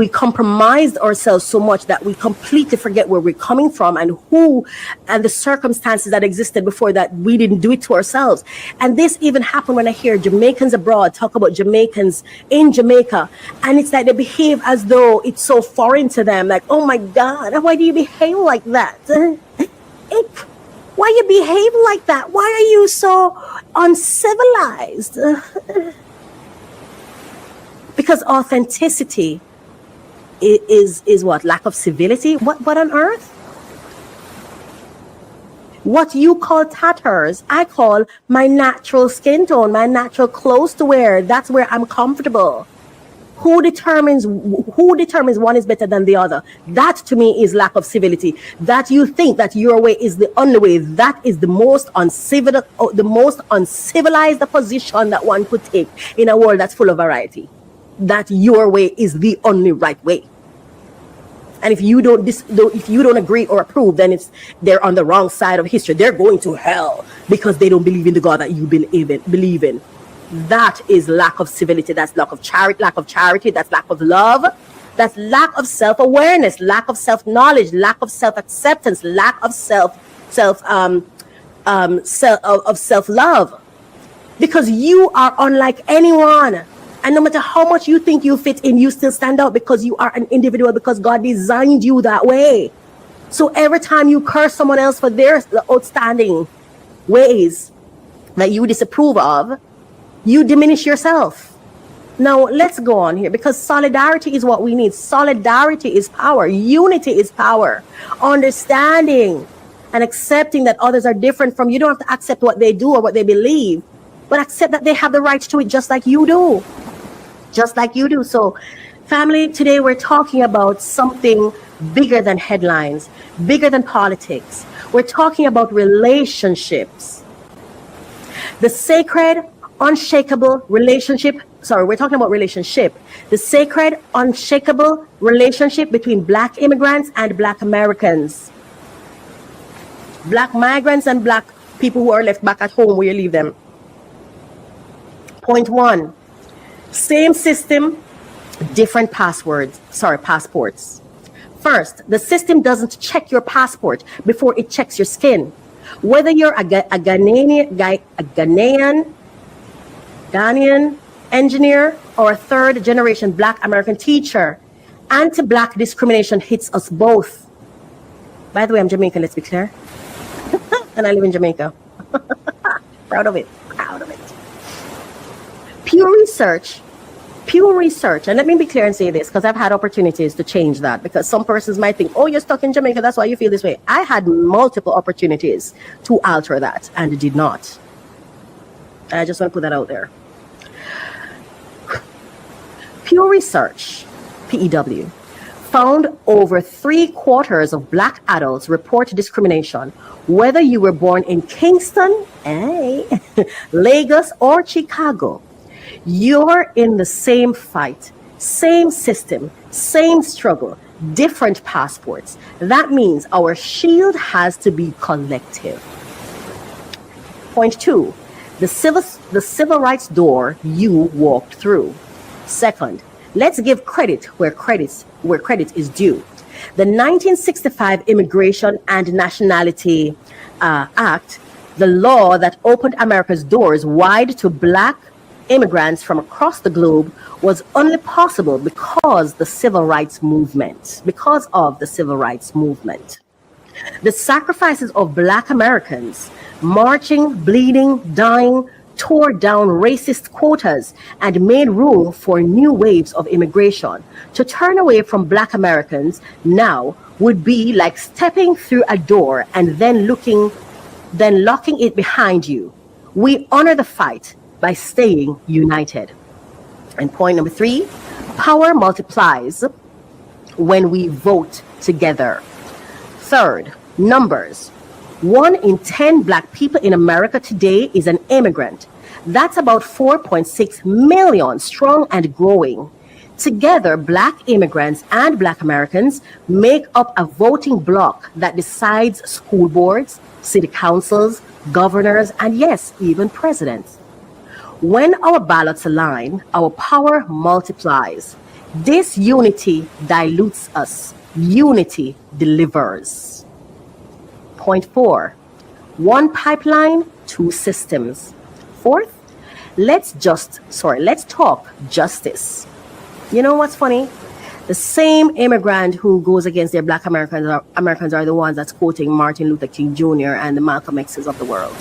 compromised ourselves so much that we completely forget where we're coming from and the circumstances that existed before that we didn't do it to ourselves. And this even happened when I hear Jamaicans abroad talk about Jamaicans in Jamaica. And it's like they behave as though it's so foreign to them. Like, oh my God, why do you behave like that? Why you behave like that? Why are you so uncivilized? Because authenticity is what? Lack of civility? What on earth? What you call tatters, I call my natural skin tone, my natural clothes to wear. That's where I'm comfortable. Who determines one is better than the other? That to me is lack of civility. That you think that your way is the only way. That is the most uncivilized position that one could take in a world that's full of variety. that your way is the only right way. And if you don't agree or approve, then they're on the wrong side of history. They're going to hell because they don't believe in the God that you believe in. That is lack of civility. That's lack of charity. That's lack of love. That's lack of self-awareness, lack of self-knowledge, lack of self-acceptance, lack of self-love. Because you are unlike anyone. And no matter how much you think you fit in, you still stand out because you are an individual, because God designed you that way. So every time you curse someone else for their outstanding ways that you disapprove of, you diminish yourself. Now, let's go on here, because solidarity is what we need. Solidarity is power. Unity is power. Understanding and accepting that others are different from you. You don't have to accept what they do or what they believe, but accept that they have the right to it just like you do. Just like you do. So, family, today we're talking about something bigger than headlines, bigger than politics. We're talking about relationships. The sacred, unshakable relationship. Sorry, we're talking about relationship. The sacred, unshakable relationship between Black immigrants and Black Americans. Black migrants and Black people who are left back at home where you leave them. Point 1. Same system, different passports. First, the system doesn't check your passport before it checks your skin. Whether you're a Ghanaian engineer or a third-generation Black American teacher, anti-Black discrimination hits us both. By the way, I'm Jamaican, let's be clear. And I live in Jamaica. Proud of it. Pew Research, and let me be clear and say this, because I've had opportunities to change that, because some persons might think, oh, you're stuck in Jamaica, that's why you feel this way. I had multiple opportunities to alter that and did not. I just want to put that out there. Pew Research, PEW, found over 3/4 of Black adults report discrimination, whether you were born in Kingston, Lagos, or Chicago. You're in the same fight, same system, same struggle, different passports. That means our shield has to be collective. Point 2, the civil rights door you walked through. Second, let's give credit where credit is due. The 1965 Immigration and Nationality Act, the law that opened America's doors wide to Black immigrants from across the globe, was only possible because of the civil rights movement. The sacrifices of Black Americans, marching, bleeding, dying, tore down racist quotas and made room for new waves of immigration. To turn away from Black Americans now would be like stepping through a door and then locking it behind you. We honor the fight by staying united. And point number 3, power multiplies when we vote together. Third, numbers. 1 in 10 Black people in America today is an immigrant. That's about 4.6 million strong and growing. Together, Black immigrants and Black Americans make up a voting bloc that decides school boards, city councils, governors, and yes, even presidents. When our ballots align, our power multiplies. This unity dilutes us. Unity delivers. Point 4, 1 pipeline, 2 systems. Fourth, let's talk justice. You know what's funny? The same immigrant who goes against their Black Americans are the ones that's quoting Martin Luther King Jr. and the Malcolm X's of the world.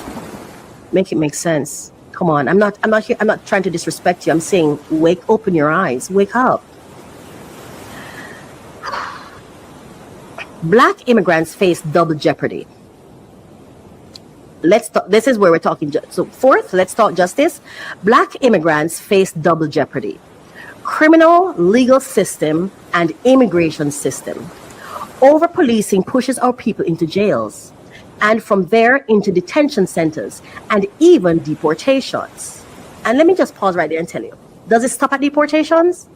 Make it make sense. Come on, I'm not trying to disrespect you. I'm saying, open your eyes, wake up. Black immigrants face double jeopardy. This is where we're talking. So fourth, let's talk justice. Black immigrants face double jeopardy. Criminal, legal system, and immigration system. Over-policing pushes our people into jails, and from there into detention centers, and even deportations. And let me just pause right there and tell you, Does it stop at deportations?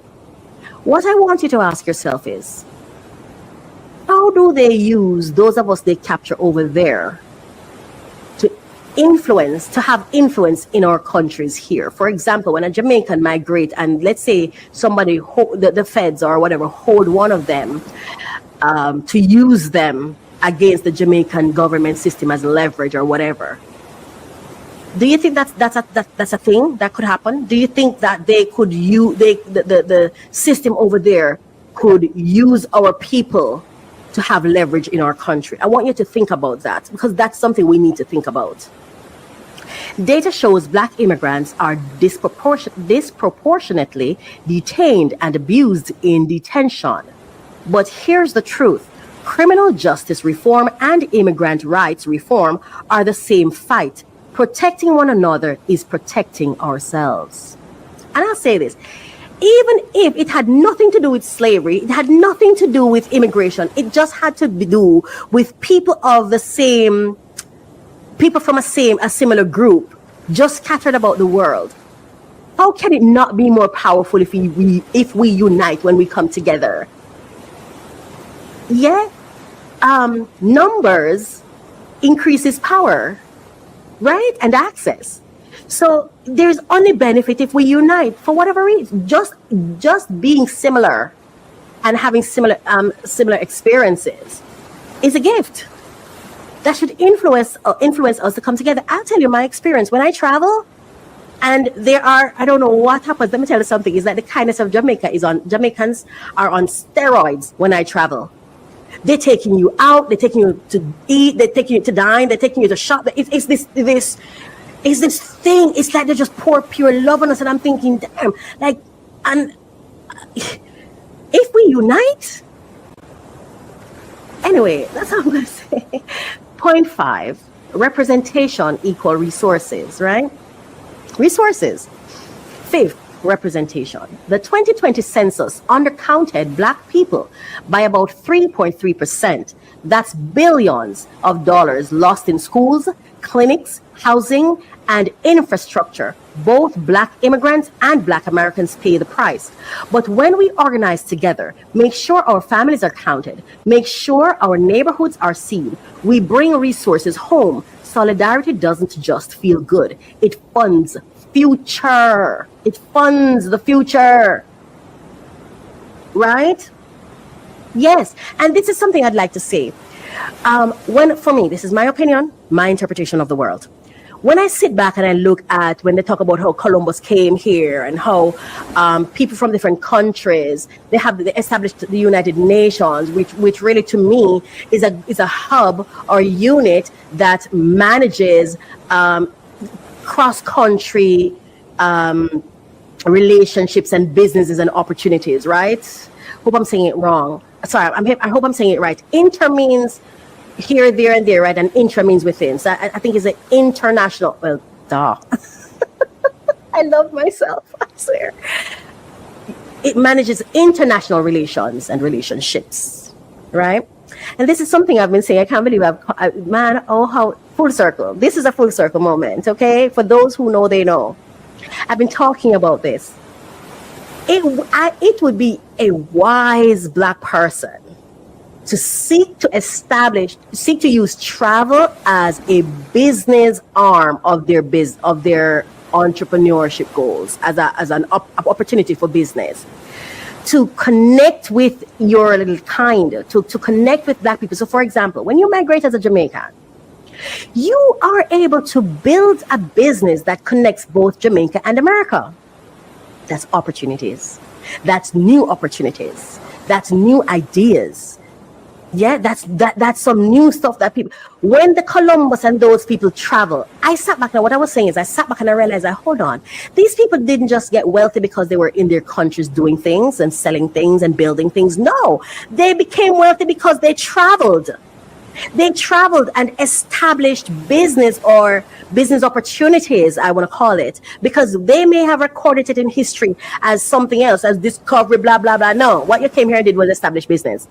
What I want you to ask yourself is, how do they use those of us they capture over there to have influence in our countries here? For example, when a Jamaican migrate and let's say somebody, the feds or whatever, hold one of them to use them against the Jamaican government system as leverage or whatever. Do you think that's a thing that could happen? Do you think that they could the system over there could use our people to have leverage in our country? I want you to think about that, because that's something we need to think about. Data shows Black immigrants are disproportionately detained and abused in detention. But here's the truth. Criminal justice reform and immigrant rights reform are the same fight. Protecting one another is protecting ourselves. And I'll say this, even if it had nothing to do with slavery, it had nothing to do with immigration, it just had to do with people from a similar group, just scattered about the world. How can it not be more powerful if we unite when we come together? Yeah, numbers increases power, right? And access. So there's only benefit if we unite for whatever reason. Just being similar and having similar experiences is a gift that should influence us to come together. I'll tell you my experience when I travel, and I don't know what happens. Let me tell you something, is that the kindness of Jamaicans are on steroids when I travel. They're taking you out, they're taking you to eat, they're taking you to dine, they're taking you to shop. It's this thing. It's like they just pour pure love on us, and I'm thinking, damn, and if we unite, anyway, that's how I'm gonna say. Point 5, representation equal resources, right? Resources. 5th, representation. The 2020 census undercounted Black people by about 3.3%. That's billions of dollars lost in schools, clinics, housing, and infrastructure. Both Black immigrants and Black Americans pay the price. But when we organize together, make sure our families are counted, make sure our neighborhoods are seen, we bring resources home, solidarity doesn't just feel good. It funds future. It funds the future. Right? Yes. And this is something I'd like to say. For me, this is my opinion, my interpretation of the world. When I sit back and I look at when they talk about how Columbus came here and how people from different countries, they established the United Nations, which really to me is a hub or unit that manages cross-country relationships and businesses and opportunities, right? Hope I'm saying it wrong. Sorry, I hope I'm saying it right. Inter means here, there, and there, right? And intra means within. So I think it's an international, well, duh. I love myself, I swear. It manages international relations and relationships, right? And this is something I've been saying. I can't believe how full circle. This is a full circle moment, okay? For those who know, they know. I've been talking about this. It would be a wise Black person to seek to use travel as a business arm of their entrepreneurship goals, as an opportunity for business, to connect with your little kind, to connect with Black people. So for example, when you migrate as a Jamaican, you are able to build a business that connects both Jamaica and America. That's opportunities. That's new opportunities. That's new ideas. Yeah, that's some new stuff that people, when the Columbus and those people travel, I sat back, and what I was saying is I sat back and I realized that, hold on, these people didn't just get wealthy because they were in their countries doing things and selling things and building things. No, they became wealthy because they traveled. They traveled and established business or business opportunities, I want to call it, because they may have recorded it in history as something else, as discovery, blah, blah, blah. No, what you came here and did was establish business.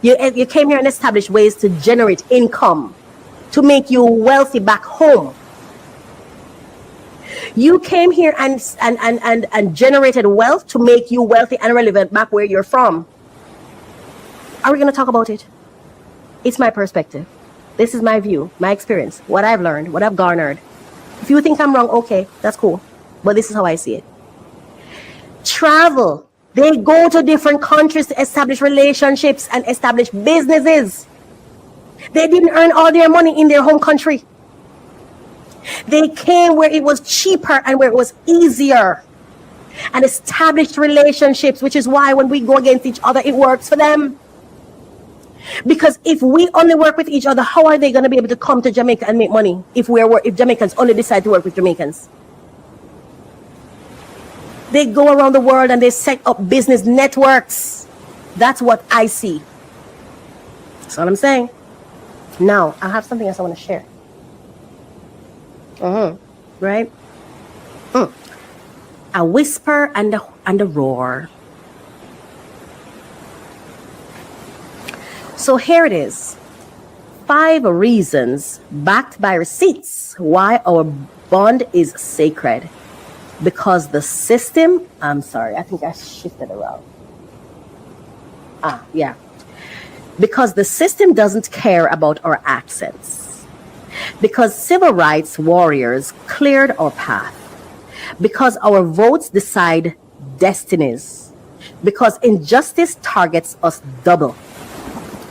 You came here and established ways to generate income, to make you wealthy back home. You came here and generated wealth to make you wealthy and relevant back where you're from. Are we going to talk about it? It's my perspective. This is my view, my experience, what I've learned, what I've garnered. If you think I'm wrong, okay, that's cool. But this is how I see it. Travel. They go to different countries to establish relationships and establish businesses. They didn't earn all their money in their home country. They came where it was cheaper and where it was easier and established relationships, which is why when we go against each other, it works for them. Because if we only work with each other, how are they going to be able to come to Jamaica and make money if Jamaicans only decide to work with Jamaicans? They go around the world and they set up business networks. That's what I see. That's what I'm saying. Now, I have something else I want to share. Right? A whisper and a roar. So here it is. 5 reasons backed by receipts why our bond is sacred. Because the system, I'm sorry, I think I shifted around. Yeah. Because the system doesn't care about our accents. Because civil rights warriors cleared our path. Because our votes decide destinies. Because injustice targets us double.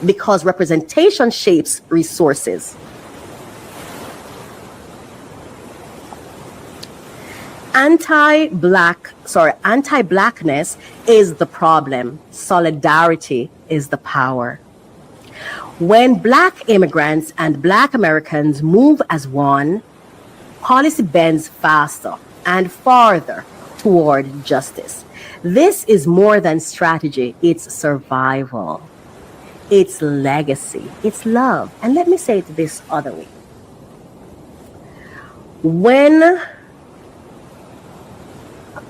Because representation shapes resources. Anti-blackness is the problem. Solidarity is the power. When Black immigrants and Black Americans move as one, policy bends faster and farther toward justice. This is more than strategy, it's survival. It's legacy, it's love. And let me say it this other way. When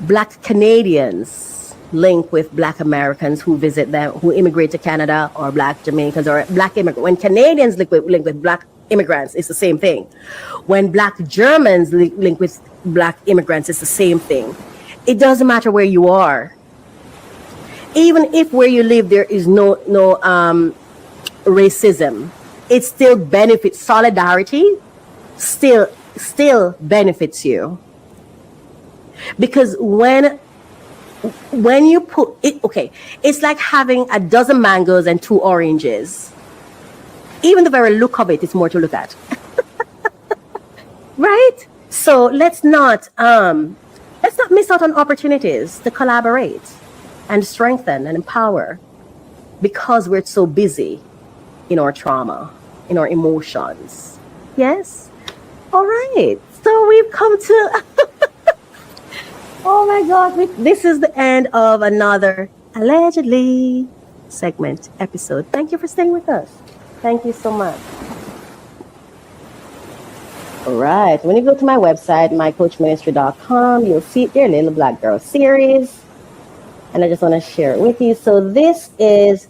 Black Canadians link with Black Americans who visit them, who immigrate to Canada, or Black Jamaicans or Black immigrants, when Canadians link with Black immigrants, it's the same thing. When Black Germans link with Black immigrants, it's the same thing. It doesn't matter where you are. Even if where you live there is no racism, it still benefits. Solidarity still benefits you. Because when you put it, okay, it's like having a dozen mangoes and 2 oranges. Even the very look of it is more to look at. Right? So let's not miss out on opportunities to collaborate and strengthen and empower, because we're so busy in our trauma, in our emotions. Yes? All right. So we've come to oh my God, this is the end of another Allegedly segment episode. Thank you for staying with us. Thank you so much. All right. When you go to my website, mycoachministry.com, you'll see their Little Black Girl series. And I just want to share it with you. So this is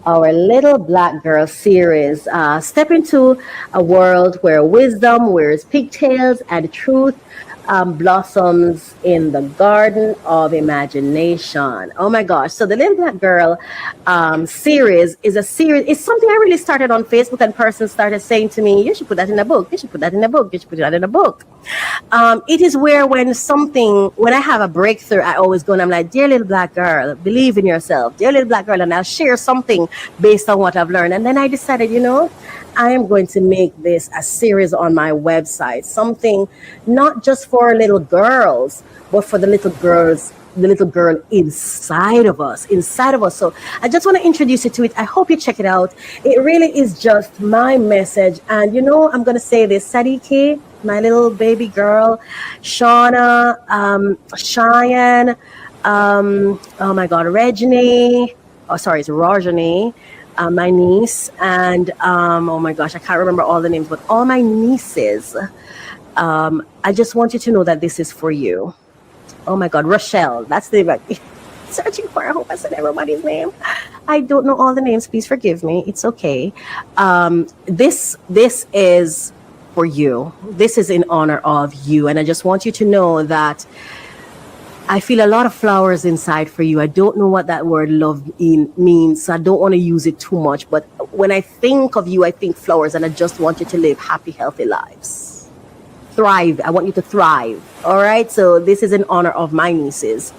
our Little Black Girl series. Step into a world where wisdom wears pigtails and truth blossoms in the garden of imagination. Oh my gosh. So the Little Black Girl series is a series. It's something I really started on Facebook, and persons started saying to me, you should put that in a book. You should put that in a book. You should put that in a book. It is where when I have a breakthrough, I always go and I'm like, dear little black girl, believe in yourself. Dear little black girl, and I'll share something based on what I've learned. And then I decided, I am going to make this a series on my website, something not just for little girls, but for the little girls, the little girl inside of us. So I just want to introduce you to it. I hope you check it out. It really is just my message. And I'm going to say this, Sadiki, my little baby girl, Shauna, Cheyenne, oh my God, Regine, it's Rajani, my niece, and oh my gosh, I can't remember all the names, but all my nieces. I just want you to know that this is for you. Oh my God, Rochelle, that's the name I'm searching for. I hope I said everybody's name. I don't know all the names. Please forgive me. It's okay. This is for you. This is in honor of you. And I just want you to know that I feel a lot of flowers inside for you. I don't know what that word love means, so I don't want to use it too much. But when I think of you, I think flowers, and I just want you to live happy, healthy lives. Thrive. I want you to thrive. All right. So this is in honor of my nieces.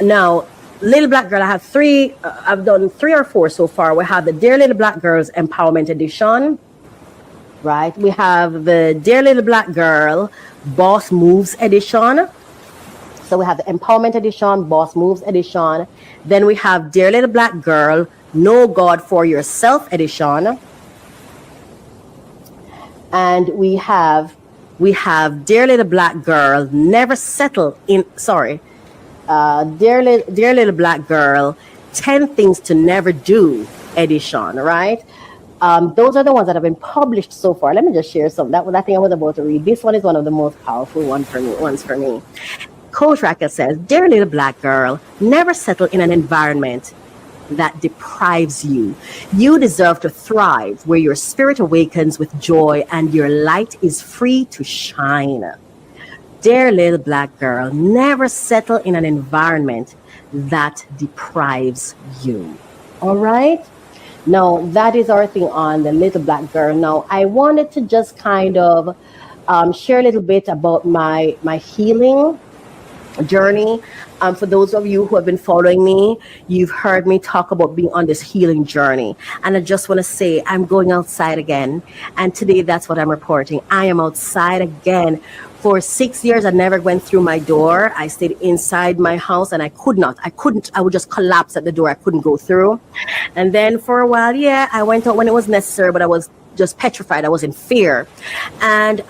Now, Little Black Girl, I have three. I've done 3 or 4 so far. We have the Dear Little Black Girls Empowerment Edition. Right. We have the Dear Little Black Girl Boss Moves Edition. So we have the Empowerment Edition, Boss Moves Edition. Then we have Dear Little Black Girl, Know God for Yourself Edition. And we have Dear Little Black Girl, Never Settle in, Dear Little Black Girl, 10 Things to Never Do Edition, right? Those are the ones that have been published so far. Let me just share some. That thing I was about to read. This one is one of the most powerful ones for me. Coach Racquel says, Dear Little Black Girl, never settle in an environment that deprives you. You deserve to thrive where your spirit awakens with joy and your light is free to shine. Dear Little Black Girl, never settle in an environment that deprives you. All right? Now, that is our thing on the Little Black Girl. Now, I wanted to just kind of share a little bit about my healing journey. For those of you who have been following me, you've heard me talk about being on this healing journey. And I just want to say I'm going outside again. And today that's what I'm reporting. I am outside again. For 6 years, I never went through my door. I stayed inside my house and I would just collapse at the door. I couldn't go through. And then for a while, I went out when it was necessary, but I was just petrified. I was in fear. And,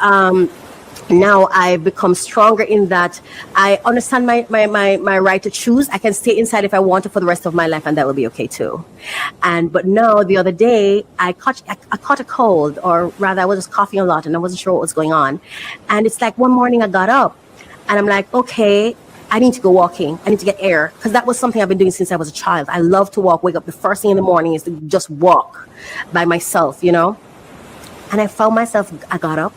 now I've become stronger in that I understand my right to choose. I can stay inside if I want to for the rest of my life, and that will be okay too. But now the other day I caught a cold, or rather I was just coughing a lot and I wasn't sure what was going on. And it's like one morning I got up and I'm like, okay, I need to go walking. I need to get air, because that was something I've been doing since I was a child. I love to walk. Wake up the first thing in the morning is to just walk by myself, you know. And I found myself, I got up,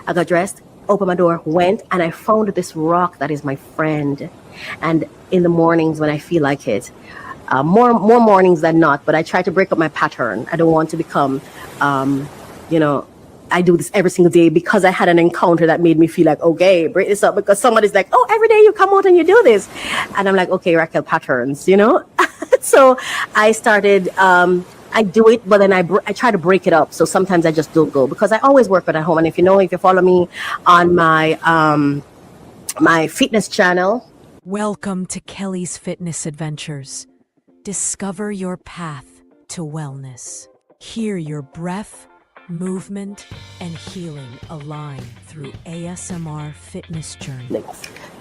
I got dressed, opened my door, went, and I found this rock that is my friend. And in the mornings when I feel like it, more mornings than not, but I try to break up my pattern. I don't want to become, I do this every single day because I had an encounter that made me feel like, okay, break this up, because somebody's like, oh, every day you come out and you do this. And I'm like, okay, Racquel, patterns, you know? So I started, I do it, but then I try to break it up. So sometimes I just don't go, because I always work out at home. And if you follow me on my my fitness channel. Welcome to Kelly's Fitness Adventures. Discover your path to wellness. Hear your breath, movement, and healing align through ASMR fitness journey.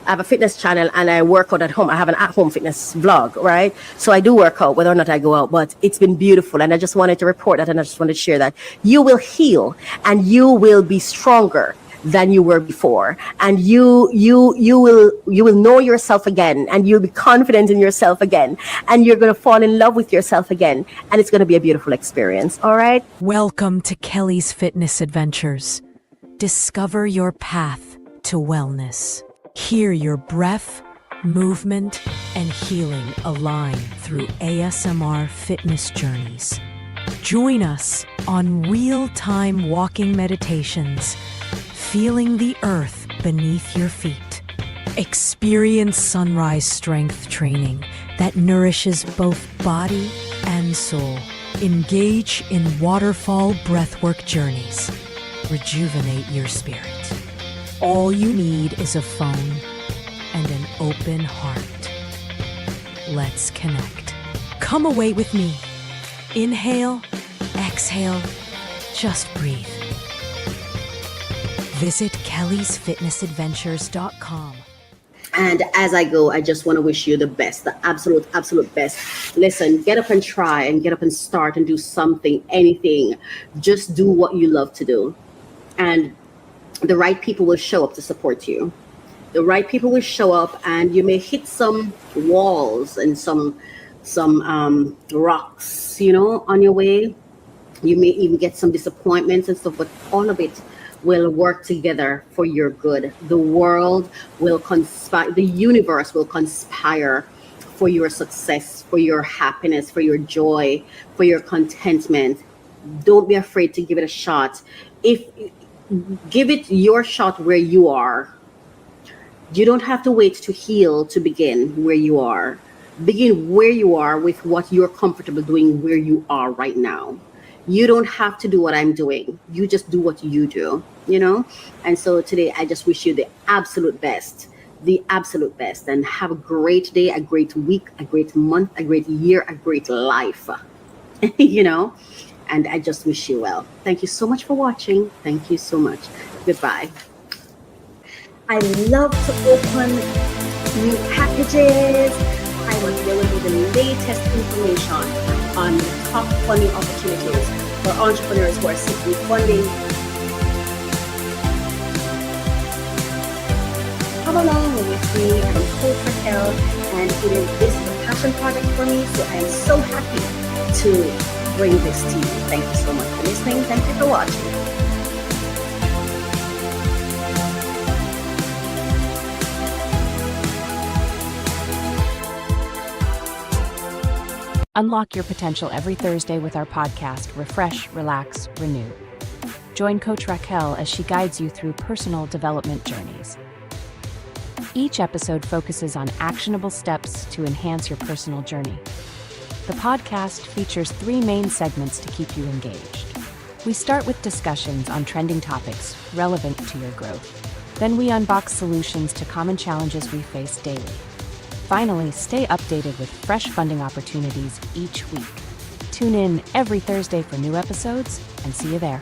I have a fitness channel and I work out at home. I have an at-home fitness vlog, right? So I do work out whether or not I go out, but it's been beautiful. And I just wanted to report that, and I just wanted to share that you will heal and you will be stronger than you were before. And you will know yourself again, and you'll be confident in yourself again, and you're going to fall in love with yourself again. And it's going to be a beautiful experience. All right. Welcome to Kelly's Fitness Adventures. Discover your path to wellness. Hear your breath, movement, and healing align through ASMR fitness journeys. Join us on real-time walking meditations, feeling the earth beneath your feet. Experience sunrise strength training that nourishes both body and soul. Engage in waterfall breathwork journeys. Rejuvenate your spirit. All you need is a phone and an open heart. Let's connect. Come away with me. Inhale, exhale, just breathe. Visit kellysfitnessadventures.com. And as I go, I just want to wish you the best, the absolute best. Listen, get up and try, and get up and start and do something, anything. Just do what you love to do. And the right people will show up to support you. The right people will show up, and you may hit some walls and some rocks, on your way. You may even get some disappointments and stuff, but all of it will work together for your good. The world will conspire, the universe will conspire for your success, for your happiness, for your joy, for your contentment. Don't be afraid to give it a shot. If give it your shot where you are. You don't have to wait to heal to begin where you are. Begin where you are with what you're comfortable doing where you are right now. You don't have to do what I'm doing. You just do what you do, you know? And so today, I just wish you the absolute best, and have a great day, a great week, a great month, a great year, a great life, you know? And I just wish you well. Thank you so much for watching. Thank you so much. Goodbye. I love to open new packages. I will be the latest information on top funding opportunities for entrepreneurs who are seeking funding. Come along with me. I'm Coach Racquel, and this is a passion project for me. So I'm so happy to bring this to you. Thank you so much for listening. Thank you for watching. Unlock your potential every Thursday with our podcast, Refresh, Relax, Renew. Join Coach Racquel as she guides you through personal development journeys. Each episode focuses on actionable steps to enhance your personal journey. The podcast features 3 main segments to keep you engaged. We start with discussions on trending topics relevant to your growth. Then we unbox solutions to common challenges we face daily. Finally, stay updated with fresh funding opportunities each week. Tune in every Thursday for new episodes, and see you there.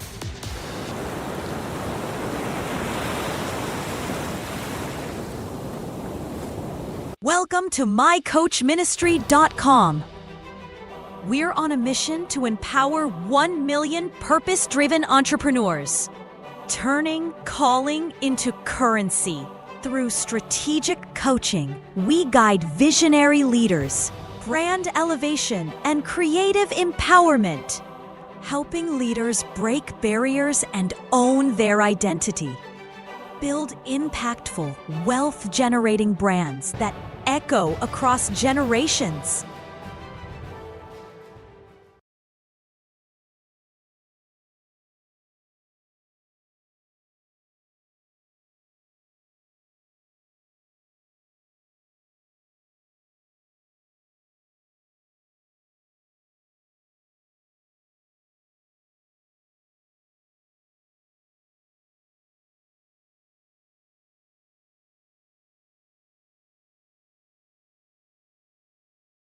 Welcome to mycoachministry.com. We're on a mission to empower 1 million purpose-driven entrepreneurs, turning calling into currency. Through strategic coaching, we guide visionary leaders, brand elevation, and creative empowerment, helping leaders break barriers and own their identity. Build impactful, wealth-generating brands that echo across generations.